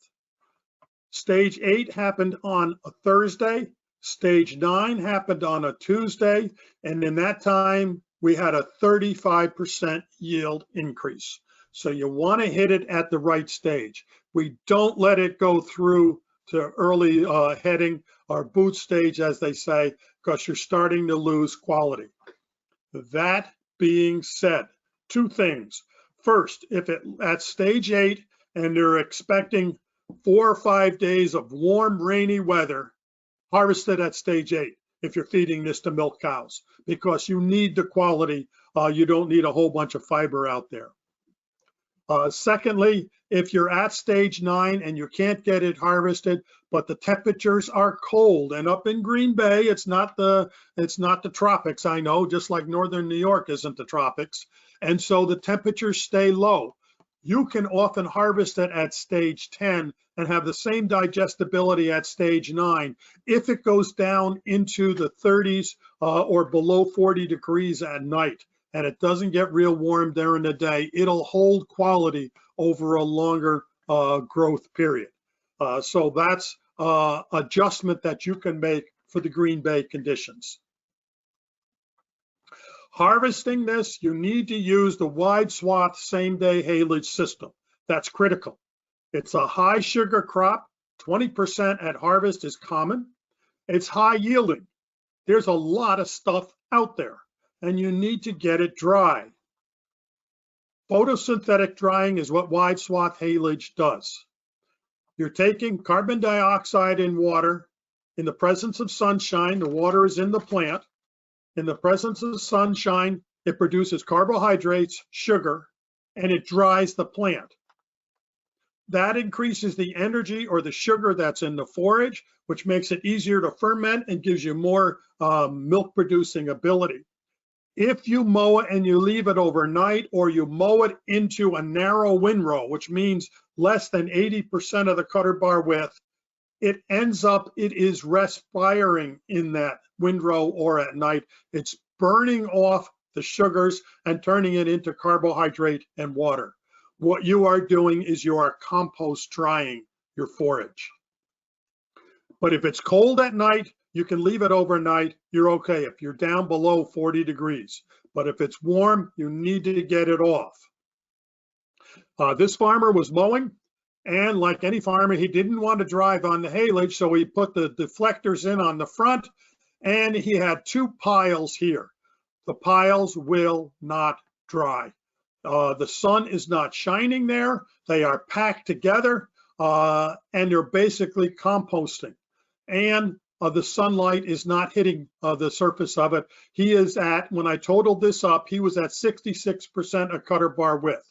Stage 8 happened on a Thursday, stage 9 happened on a Tuesday, and in that time, we had a 35% yield increase. So you want to hit it at the right stage. We don't let it go through to early heading or boot stage, as they say, because you're starting to lose quality. That being said, two things. First, if it at stage 8 and they're expecting 4 or 5 days of warm, rainy weather, harvest it at stage 8 if you're feeding this to milk cows, because you need the quality. You don't need a whole bunch of fiber out there. Secondly, if you're at stage 9 and you can't get it harvested, but the temperatures are cold, and up in Green Bay, it's not the tropics, I know, just like northern New York isn't the tropics, and so the temperatures stay low. You can often harvest it at stage 10 and have the same digestibility at stage 9. If it goes down into the 30s or below 40 degrees at night, and it doesn't get real warm during the day, it'll hold quality over a longer growth period. So that's adjustment that you can make for the Green Bay conditions. Harvesting this, you need to use the wide swath same-day haylage system. That's critical. It's a high sugar crop. 20% at harvest is common. It's high yielding. There's a lot of stuff out there, and you need to get it dry. Photosynthetic drying is what wide swath haylage does. You're taking carbon dioxide in water. In the presence of sunshine, the water is in the plant. In the presence of sunshine, it produces carbohydrates, sugar, and it dries the plant. That increases the energy or the sugar that's in the forage, which makes it easier to ferment and gives you more milk producing ability. If you mow it and you leave it overnight, or you mow it into a narrow windrow, which means less than 80% of the cutter bar width, it is respiring in that windrow or at night. It's burning off the sugars and turning it into carbohydrate and water. What you are doing is you are compost drying your forage. But if it's cold at night, you can leave it overnight, you're okay if you're down below 40 degrees. But if it's warm, you need to get it off. This farmer was mowing, and like any farmer, he didn't want to drive on the haylage, so he put the deflectors in on the front, and he had 2 piles here. The piles will not dry. The sun is not shining there. They are packed together, and they're basically composting. And the sunlight is not hitting the surface of it. He is at, when I totaled this up, he was at 66% of cutter bar width.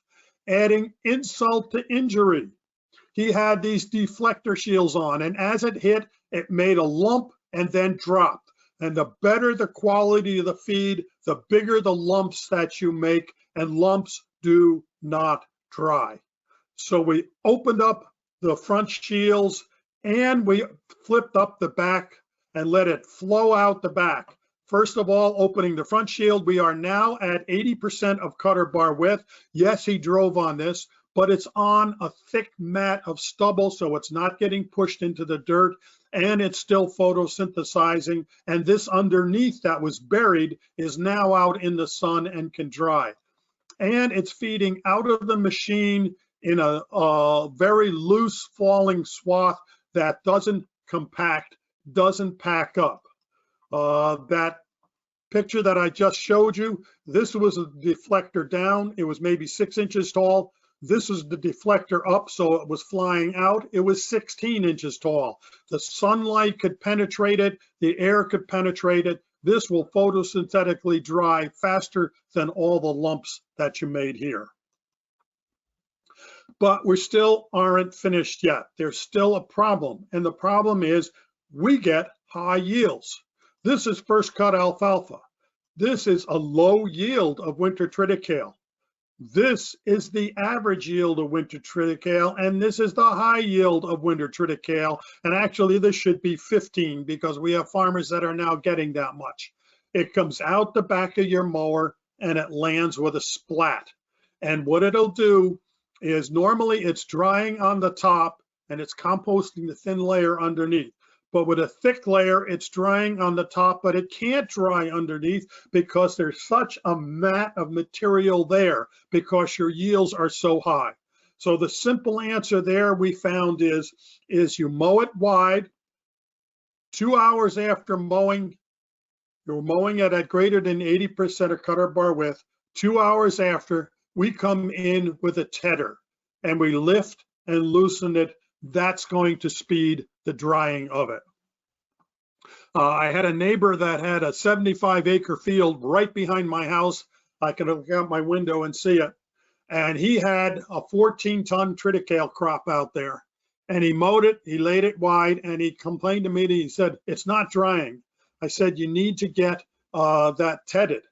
Adding insult to injury, he had these deflector shields on, and as it hit, it made a lump and then dropped. And the better the quality of the feed, the bigger the lumps that you make, and lumps do not dry. So we opened up the front shields and we flipped up the back and let it flow out the back. First of all, opening the front shield, we are now at 80% of cutter bar width. Yes, he drove on this, but it's on a thick mat of stubble, so it's not getting pushed into the dirt, and it's still photosynthesizing. And this underneath that was buried is now out in the sun and can dry. And it's feeding out of the machine in a very loose falling swath that doesn't compact, doesn't pack up. That picture that I just showed you, this was a deflector down. It was maybe 6 inches tall. This is the deflector up, so it was flying out. It was 16 inches tall. The sunlight could penetrate it. The air could penetrate it. This will photosynthetically dry faster than all the lumps that you made here. But we still aren't finished yet. There's still a problem, and the problem is we get high yields. This is first cut alfalfa. This is a low yield of winter triticale. This is the average yield of winter triticale, and this is the high yield of winter triticale. And actually, this should be 15 because we have farmers that are now getting that much. It comes out the back of your mower and it lands with a splat. And what it'll do is normally it's drying on the top and it's composting the thin layer underneath. But with a thick layer, it's drying on the top, but it can't dry underneath because there's such a mat of material there because your yields are so high. So the simple answer there we found is you mow it wide. 2 hours after mowing, you're mowing it at greater than 80% of cutter bar width. 2 hours after, we come in with a tedder and we lift and loosen it. That's going to speed the drying of it. I had a neighbor that had a 75-acre field right behind my house. I can look out my window and see it. and he had a 14-ton triticale crop out there. And he mowed it, he laid it wide, and he complained to me and he said, it's not drying. I said, you need to get that tedded.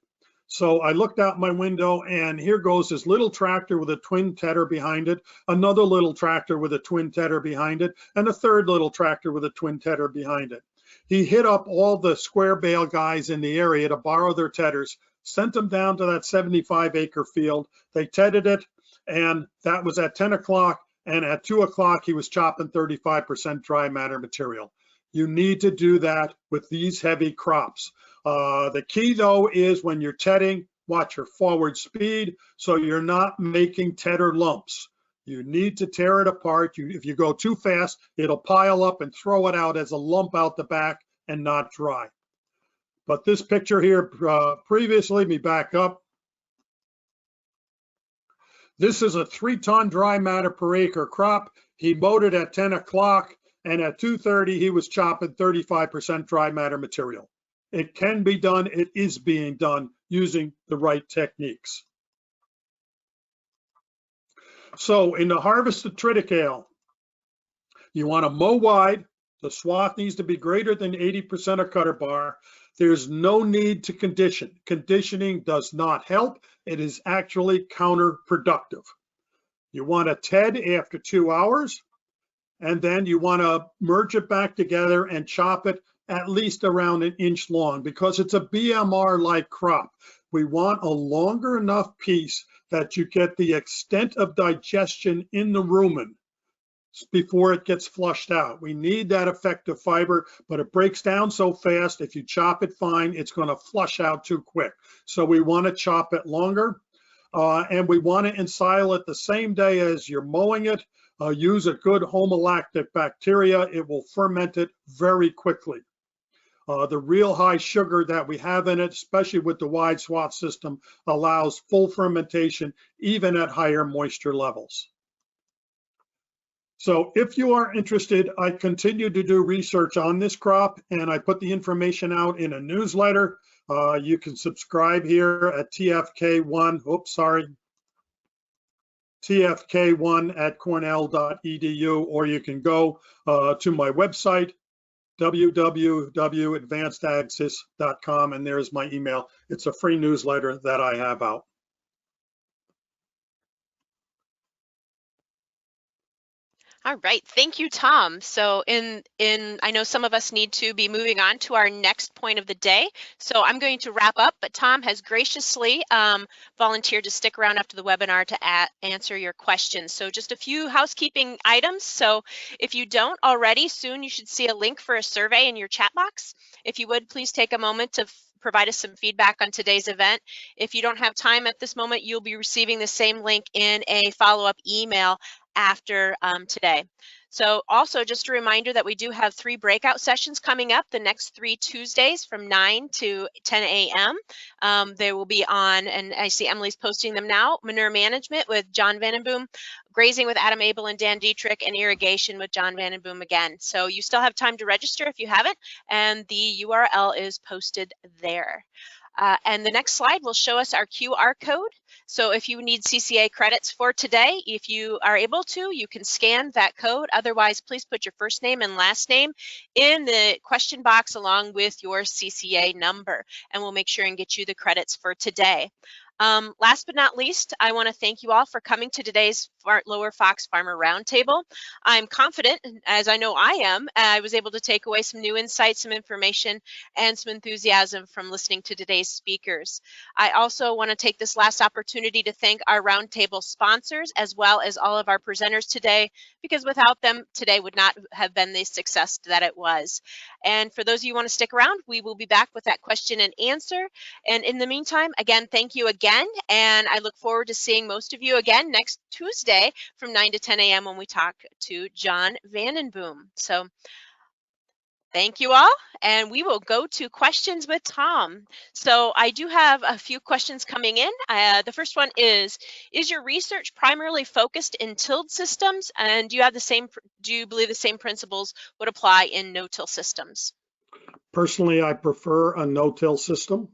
So I looked out my window, and here goes this little tractor with a twin tedder behind it, another little tractor with a twin tedder behind it, and a third little tractor with a twin tedder behind it. He hit up all the square bale guys in the area to borrow their tedders, sent them down to that 75-acre field. They tedded it, and that was at 10 o'clock, and at 2 o'clock, he was chopping 35% dry matter material. You need to do that with these heavy crops. The key, though, is when you're tedding, watch your forward speed so you're not making tedder lumps. You need to tear it apart. If you go too fast, it'll pile up and throw it out as a lump out the back and not dry. But this picture here previously, let me back up. This is a 3-ton dry matter per acre crop. He mowed it at 10 o'clock, and at 2:30, he was chopping 35% dry matter material. It can be done. It is being done using the right techniques. So in the harvested triticale, you want to mow wide. The swath needs to be greater than 80% of cutter bar. There's no need to condition. Conditioning does not help. It is actually counterproductive. You want to ted after 2 hours, and then you want to merge it back together and chop it at least around 1 inch long, because it's a BMR-like crop. We want a longer enough piece that you get the extent of digestion in the rumen before it gets flushed out. We need that effective fiber, but it breaks down so fast. If you chop it fine, it's going to flush out too quick. So we want to chop it longer, and we want to ensile it the same day as you're mowing it. Use a good homolactic bacteria. It will ferment it very quickly. The real high sugar that we have in it, especially with the wide swath system, allows full fermentation even at higher moisture levels. So if you are interested, I continue to do research on this crop, and I put the information out in a newsletter. You can subscribe here at tfk1 at cornell.edu, or you can go to my website, www.advancedagsis.com, and there's my email. It's a free newsletter that I have out. All right, thank you, Tom. So I know some of us need to be moving on to our next point of the day. So I'm going to wrap up, but Tom has graciously volunteered to stick around after the webinar to answer your questions. So just a few housekeeping items. So if you don't already, soon you should see a link for a survey in your chat box. If you would, please take a moment to provide us some feedback on today's event. If you don't have time at this moment, you'll be receiving the same link in a follow-up email after today. So also just a reminder that we do have 3 breakout sessions coming up the next 3 Tuesdays from 9 to 10 a.m. They will be on, and I see Emily's posting them now, manure management with John Vandenboom, grazing with Adam Abel and Dan Dietrich, and irrigation with John Vandenboom again. So you still have time to register if you haven't, and the URL is posted there. And the next slide will show us our QR code. So if you need CCA credits for today, if you are able to, you can scan that code. Otherwise, please put your first name and last name in the question box along with your CCA number, and we'll make sure and get you the credits for today. Last but not least, I want to thank you all for coming to today's Lower Fox Farmer Roundtable. I'm confident, as I know I am, I was able to take away some new insights, some information, and some enthusiasm from listening to today's speakers. I also want to take this last opportunity to thank our Roundtable sponsors, as well as all of our presenters today, because without them, today would not have been the success that it was. And for those of you who want to stick around, we will be back with that question and answer. And in the meantime, again, thank you again, and I look forward to seeing most of you again next Tuesday from 9 to 10 a.m. when we talk to John Vandenboom. So thank you all, and we will go to questions with Tom. So I do have a few questions coming in. The first one is your research primarily focused in tilled systems, and do you believe the same principles would apply in no-till systems? Personally, I prefer a no-till system.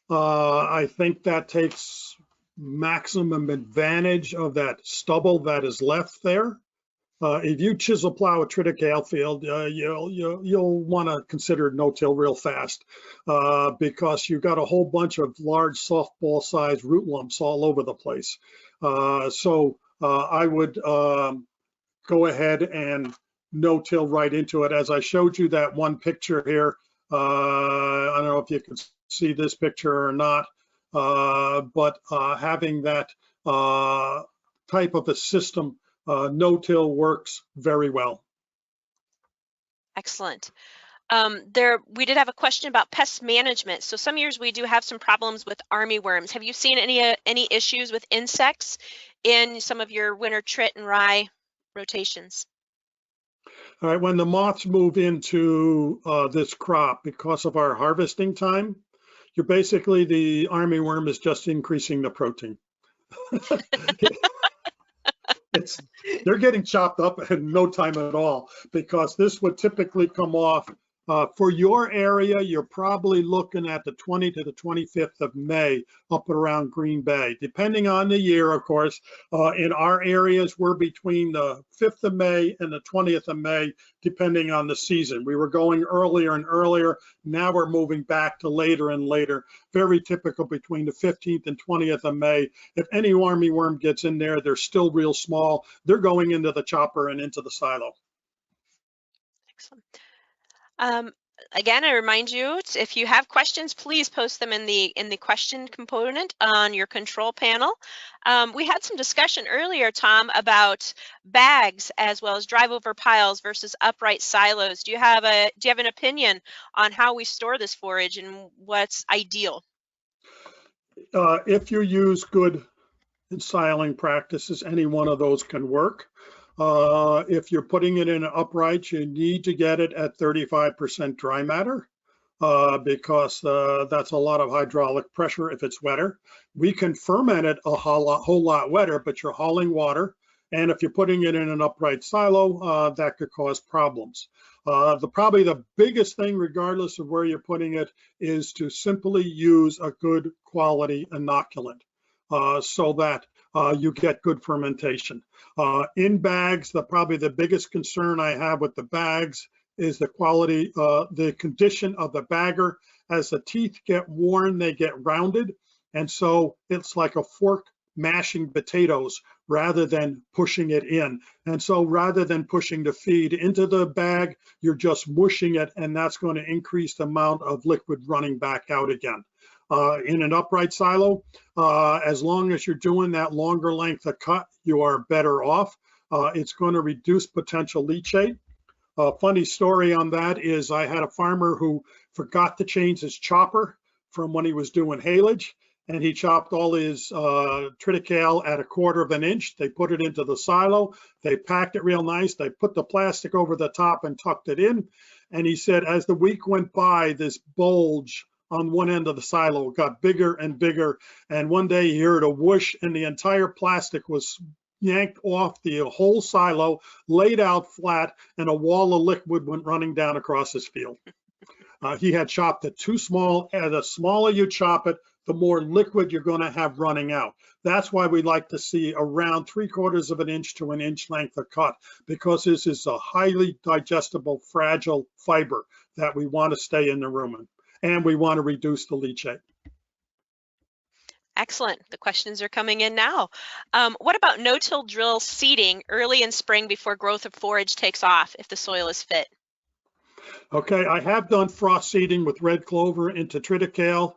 I think that takes maximum advantage of that stubble that is left there. If you chisel plow a triticale field, you'll want to consider no-till real fast because you've got a whole bunch of large softball-sized root lumps all over the place. So I would go ahead and no-till right into it. As I showed you that one picture here, I don't know if you can see this picture or not, but having that type of a system, no-till works very well. Excellent. We did have a question about pest management. So some years we do have some problems with armyworms. Have you seen any issues with insects in some of your winter trit and rye rotations? All right, when the moths move into this crop, because of our harvesting time, you're basically, the armyworm is just increasing the protein. They're getting chopped up in no time at all, because this would typically come off for your area. You're probably looking at the 20th to the 25th of May up around Green Bay, depending on the year, of course. In our areas, we're between the 5th of May and the 20th of May, depending on the season. We were going earlier and earlier. Now we're moving back to later and later. Very typical between the 15th and 20th of May. If any armyworm gets in there, they're still real small. They're going into the chopper and into the silo. Excellent. Again, I remind you, if you have questions, please post them in the question component on your control panel. We had some discussion earlier, Tom, about bags as well as drive-over piles versus upright silos. Do you have an opinion on how we store this forage and what's ideal? If you use good siling practices, any one of those can work. If you're putting it in an upright, you need to get it at 35% dry matter because that's a lot of hydraulic pressure if it's wetter. We can ferment it a whole lot wetter, but you're hauling water. And if you're putting it in an upright silo, that could cause problems. Probably the biggest thing, regardless of where you're putting it, is to simply use a good quality inoculant so that you get good fermentation. In bags, probably the biggest concern I have with the bags is the quality, the condition of the bagger. As the teeth get worn, they get rounded. And so it's like a fork mashing potatoes rather than pushing it in. And so rather than pushing the feed into the bag, you're just mushing it, and that's going to increase the amount of liquid running back out again. In an upright silo, as long as you're doing that longer length of cut, you are better off. It's going to reduce potential leachate. Funny story on that is I had a farmer who forgot to change his chopper from when he was doing haylage, and he chopped all his triticale at 1/4 of an inch. They put it into the silo. They packed it real nice. They put the plastic over the top and tucked it in. And he said, as the week went by, this bulge on one end of the silo got bigger and bigger. And one day he heard a whoosh and the entire plastic was yanked off the whole silo, laid out flat, and a wall of liquid went running down across his field. He had chopped it too small, and the smaller you chop it, the more liquid you're going to have running out. That's why we like to see around 3/4 of an inch to an inch length of cut, because this is a highly digestible, fragile fiber that we want to stay in the rumen, and we want to reduce the leachate. Excellent. The questions are coming in now. What about no-till drill seeding early in spring before growth of forage takes off if the soil is fit? Okay, I have done frost seeding with red clover into triticale.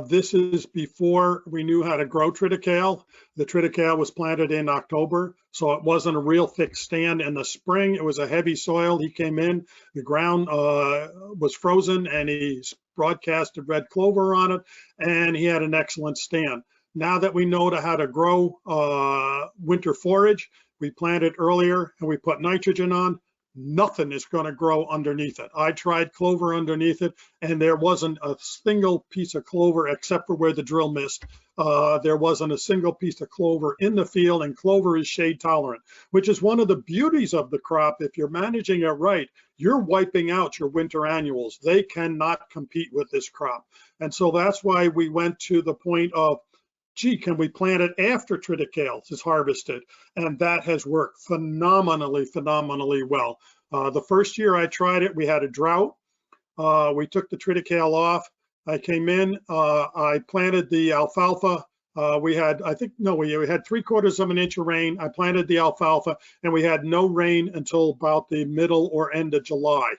This is before we knew how to grow triticale. The triticale was planted in October, so it wasn't a real thick stand. In the spring, it was a heavy soil. He came in, the ground was frozen, and he broadcasted red clover on it, and he had an excellent stand. Now that we know how to grow winter forage, we plant it earlier and we put nitrogen on. Nothing is going to grow underneath it. I tried clover underneath it, and there wasn't a single piece of clover except for where the drill missed. There wasn't a single piece of clover in the field, and clover is shade tolerant, which is one of the beauties of the crop. If you're managing it right, you're wiping out your winter annuals. They cannot compete with this crop. And so that's why we went to the point of gee, can we plant it after triticale is harvested? And that has worked phenomenally well. The first year I tried it, we had a drought. We took the triticale off. I came in, I planted the alfalfa. We had, I think, no, we had 3/4 of an inch of rain. I planted the alfalfa, and we had no rain until about the middle or end of July.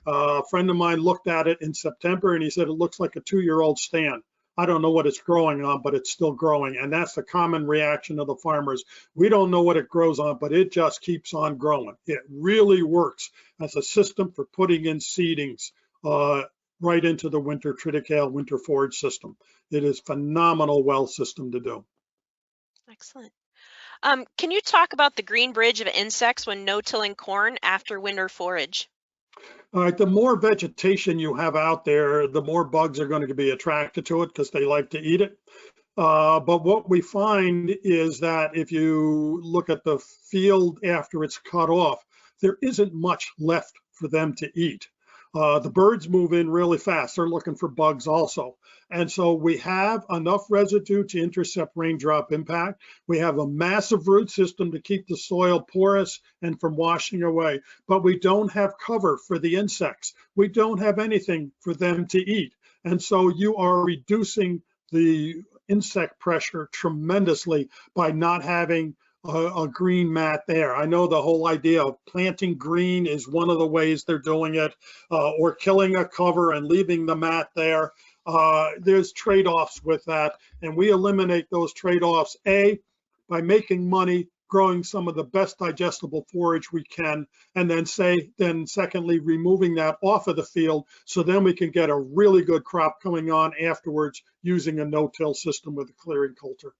A friend of mine looked at it in September, and he said, it looks like a 2-year-old stand. I don't know what it's growing on, but it's still growing. And that's the common reaction of the farmers. We don't know what it grows on, but it just keeps on growing. It really works as a system for putting in seedings right into the winter triticale, winter forage system. It is phenomenal well system to do. Excellent. Can you talk about the green bridge of insects when no-tilling corn after winter forage? All right, the more vegetation you have out there, the more bugs are going to be attracted to it because they like to eat it. But what we find is that if you look at the field after it's cut off, there isn't much left for them to eat. The birds move in really fast. They're looking for bugs also. And so we have enough residue to intercept raindrop impact. We have a massive root system to keep the soil porous and from washing away, but we don't have cover for the insects. We don't have anything for them to eat. And so you are reducing the insect pressure tremendously by not having a green mat there. I know the whole idea of planting green is one of the ways they're doing it, or killing a cover and leaving the mat there. There's trade-offs with that, and we eliminate those trade-offs, A, by making money growing some of the best digestible forage we can, and then secondly, removing that off of the field, so then we can get a really good crop coming on afterwards using a no-till system with a clearing coulter.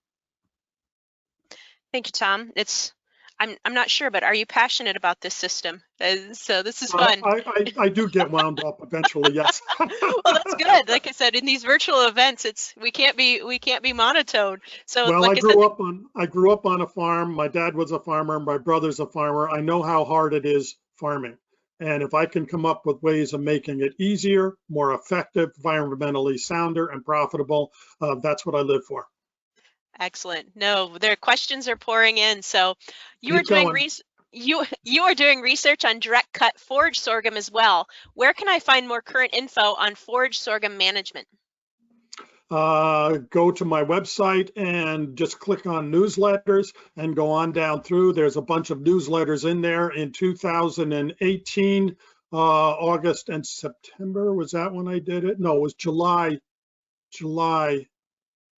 Thank you, Tom. I'm not sure, but are you passionate about this system? So this is fun. I do get wound up eventually, yes. Well, that's good. Like I said, in these virtual events, we can't be monotone. So well, like I grew up on a farm. My dad was a farmer. My brother's a farmer. I know how hard it is farming. And if I can come up with ways of making it easier, more effective, environmentally sounder, and profitable, that's what I live for. Excellent. No, their questions are pouring in. So you are doing research on direct cut forage sorghum as well. Where can I find more current info on forage sorghum management? Go to my website and just click on newsletters and go on down through. There's a bunch of newsletters in there. In 2018, August and September, was that when I did it? No, it was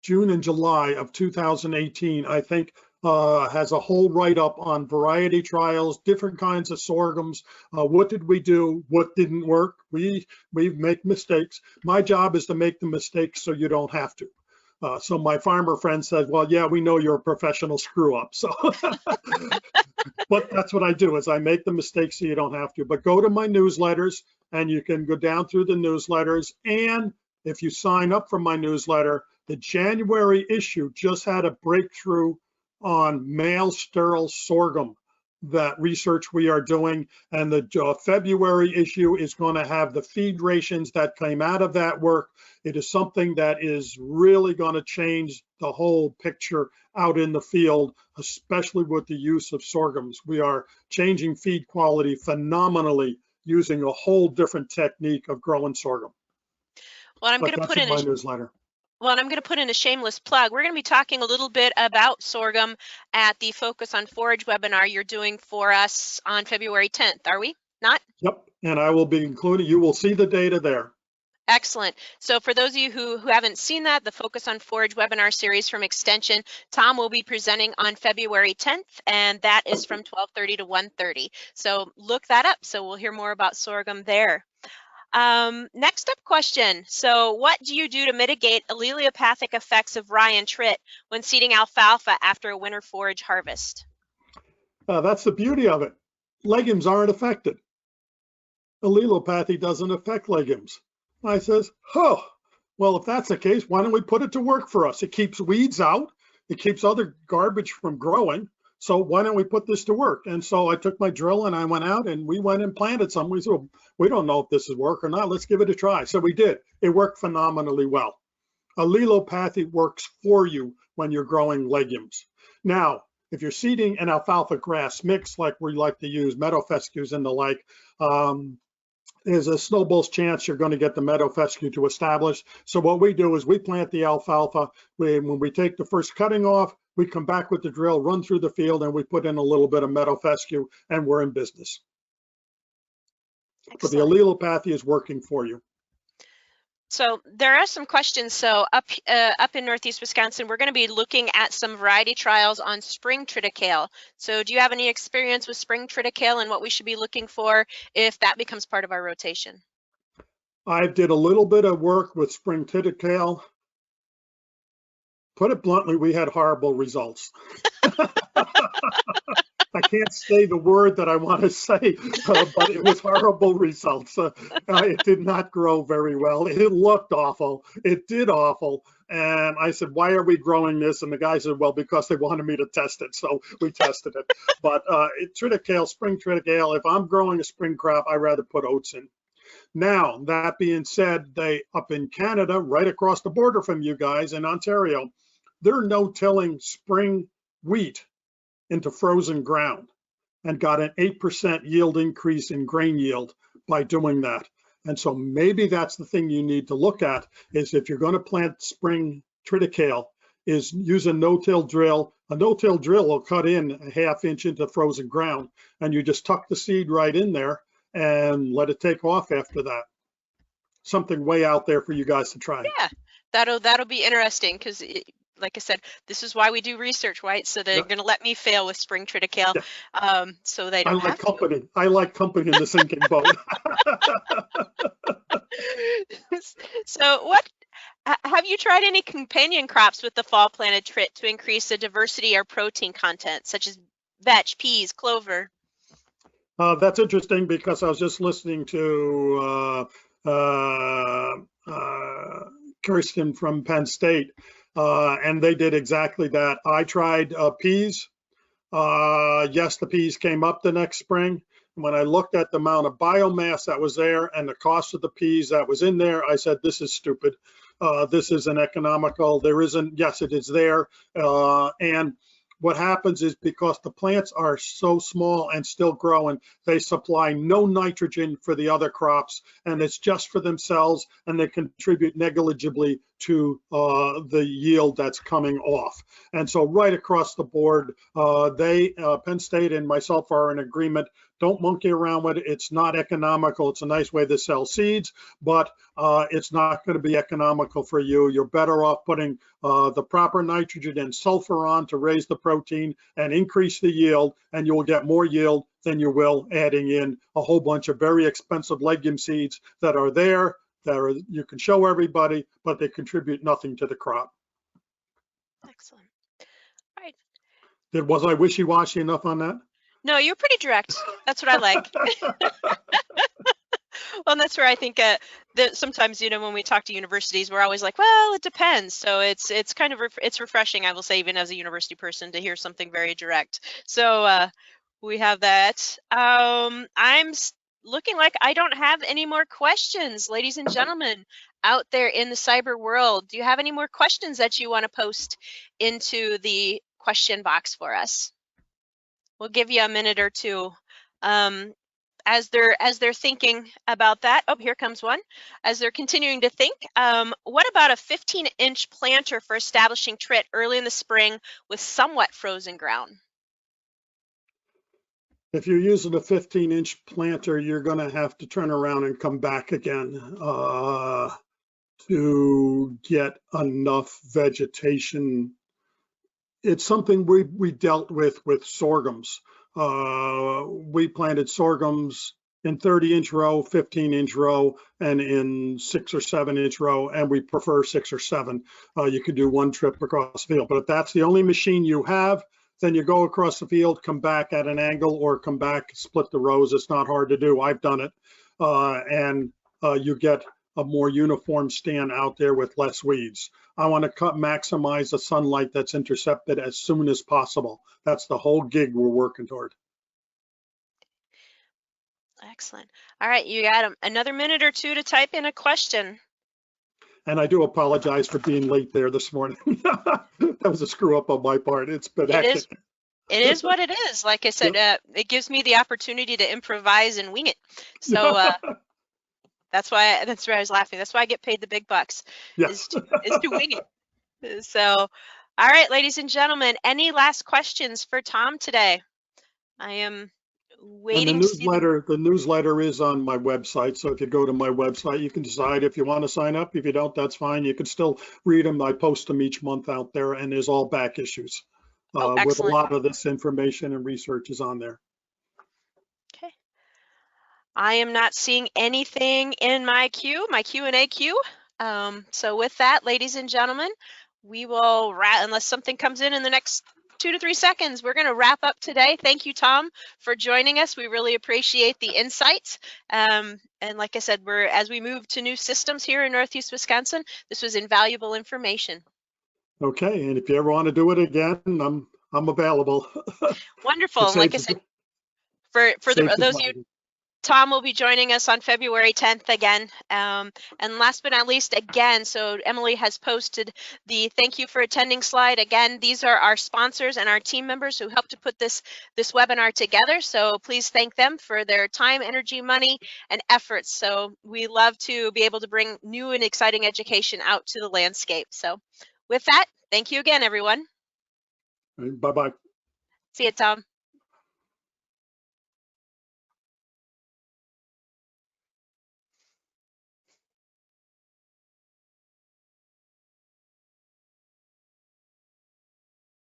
June and July of 2018, I think, has a whole write-up on variety trials, different kinds of sorghums. What did we do? What didn't work? We make mistakes. My job is to make the mistakes so you don't have to. So my farmer friend said, well, yeah, we know you're a professional screw-up. So, but that's what I do, is I make the mistakes so you don't have to. But go to my newsletters, and you can go down through the newsletters. And if you sign up for my newsletter, the January issue just had a breakthrough on male sterile sorghum, that research we are doing. And the February issue is going to have the feed rations that came out of that work. It is something that is really going to change the whole picture out in the field, especially with the use of sorghums. We are changing feed quality phenomenally using a whole different technique of growing sorghum. Well, I'm going to put in my newsletter. Well, and I'm going to put in a shameless plug. We're going to be talking a little bit about sorghum at the Focus on Forage webinar you're doing for us on February 10th, are we not? Yep, and I will be including, you will see the data there. Excellent. So for those of you who haven't seen that, the Focus on Forage webinar series from Extension, Tom will be presenting on February 10th, and that is from 12:30 to 1:30. So look that up. So we'll hear more about sorghum there. Next up question. So what do you do to mitigate allelopathic effects of rye and trit when seeding alfalfa after a winter forage harvest? That's the beauty of it. Legumes aren't affected. Allelopathy doesn't affect legumes. I says, oh, well, if that's the case, why don't we put it to work for us? It keeps weeds out. It keeps other garbage from growing. So why don't we put this to work? And so I took my drill and I went out and we went and planted some. We said, well, we don't know if this is work or not. Let's give it a try. So we did. It worked phenomenally well. Allelopathy works for you, when you're growing legumes. Now, if you're seeding an alfalfa grass mix, like we like to use meadow fescues and the like, there's a snowball's chance you're going to get the meadow fescue to establish. So what we do is we plant the alfalfa. When we take the first cutting off, we come back with the drill, run through the field, and we put in a little bit of meadow fescue, and we're in business. Excellent. But the allelopathy is working for you. So there are some questions. So up in Northeast Wisconsin, we're going to be looking at some variety trials on spring triticale. So do you have any experience with spring triticale and what we should be looking for if that becomes part of our rotation? I did a little bit of work with spring triticale. Put it bluntly, we had horrible results. I can't say the word that I want to say, but it was horrible results. It did not grow very well. It looked awful. It did awful. And I said, why are we growing this? And the guy said, well, because they wanted me to test it. So we tested it. But triticale, spring triticale, if I'm growing a spring crop, I'd rather put oats in. Now, that being said, they up in Canada, right across the border from you guys in Ontario, they're no-tilling spring wheat into frozen ground and got an 8% yield increase in grain yield by doing that. And so maybe that's the thing you need to look at, is if you're going to plant spring triticale, is use a no-till drill. A no-till drill will cut in a ½ inch into frozen ground, and you just tuck the seed right in there and let it take off after that. Something way out there for you guys to try. Yeah, that'll be interesting, because like I said, this is why we do research, right? So they're going to let me fail with spring triticale, so they don't have company. I like company in the sinking boat. So have you tried any companion crops with the fall planted trit to increase the diversity or protein content, such as vetch, peas, clover? That's interesting, because I was just listening to Kirsten from Penn State, and they did exactly that. I tried peas. Yes, the peas came up the next spring. When I looked at the amount of biomass that was there and the cost of the peas that was in there, I said, this is stupid. This isn't economical. There isn't, yes, it is there. And what happens is, because the plants are so small and still growing, they supply no nitrogen for the other crops, and it's just for themselves, and they contribute negligibly to the yield that's coming off. And so right across the board, Penn State and myself are in agreement. Don't monkey around with it. It's not economical. It's a nice way to sell seeds, but it's not going to be economical for you. You're better off putting the proper nitrogen and sulfur on to raise the protein and increase the yield, and you will get more yield than you will adding in a whole bunch of very expensive legume seeds that are there, you can show everybody, but they contribute nothing to the crop. Excellent. All right. Was I wishy-washy enough on that? No, you're pretty direct. That's what I like. Well, and that's where I think that sometimes, when we talk to universities, we're always like, well, it depends. So it's kind of it's refreshing, I will say, even as a university person, to hear something very direct. So we have that. I'm looking like I don't have any more questions, ladies and gentlemen out there in the cyber world. Do you have any more questions that you want to post into the question box for us? We'll give you a minute or two. As they're thinking about that. Oh, here comes one. As they're continuing to think, what about a 15-inch planter for establishing trit early in the spring with somewhat frozen ground? If you're using a 15-inch planter, you're going to have to turn around and come back again to get enough vegetation. It's something we dealt with sorghums. We planted sorghums in 30-inch row, 15-inch row, and in 6 or 7-inch row, and we prefer 6 or 7. You could do one trip across the field, but if that's the only machine you have, then you go across the field, come back at an angle, or come back, split the rows. It's not hard to do. I've done it. And you get a more uniform stand out there with less weeds. I want to maximize the sunlight that's intercepted as soon as possible. That's the whole gig we're working toward. Excellent. All right, you got another minute or two to type in a question. And I do apologize for being late there this morning. That was a screw up on my part. It's been It is. hectic. It is what it is. Like I said, Yep. it gives me the opportunity to improvise and wing it. So that's why I was laughing. That's why I get paid the big bucks, Yes. is to wing it. So, all right, ladies and gentlemen, any last questions for Tom today? I am And waiting to see the newsletter is on my website. So if you go to my website, you can decide if you want to sign up. If you don't, that's fine. You can still read them. I post them each month out there, and there's all back issues Oh, with a excellent. lot of this information and research is on there. Okay. I am not seeing anything in my Q&A queue. So with that, ladies and gentlemen, we will unless something comes in the next 2 to 3 seconds, we're going to wrap up today. Thank you, Tom, for joining us. We really appreciate the insights. And like I said, as we move to new systems here in Northeast Wisconsin, this was invaluable information. Okay, and if you ever want to do it again, I'm available. Wonderful. And like I said, for those of you, Tom will be joining us on February 10th again. And last but not least, again, so Emily has posted the thank you for attending slide. Again, these are our sponsors and our team members who helped to put this webinar together. So please thank them for their time, energy, money, and efforts. So we love to be able to bring new and exciting education out to the landscape. So with that, thank you again, everyone. Bye-bye. See you, Tom.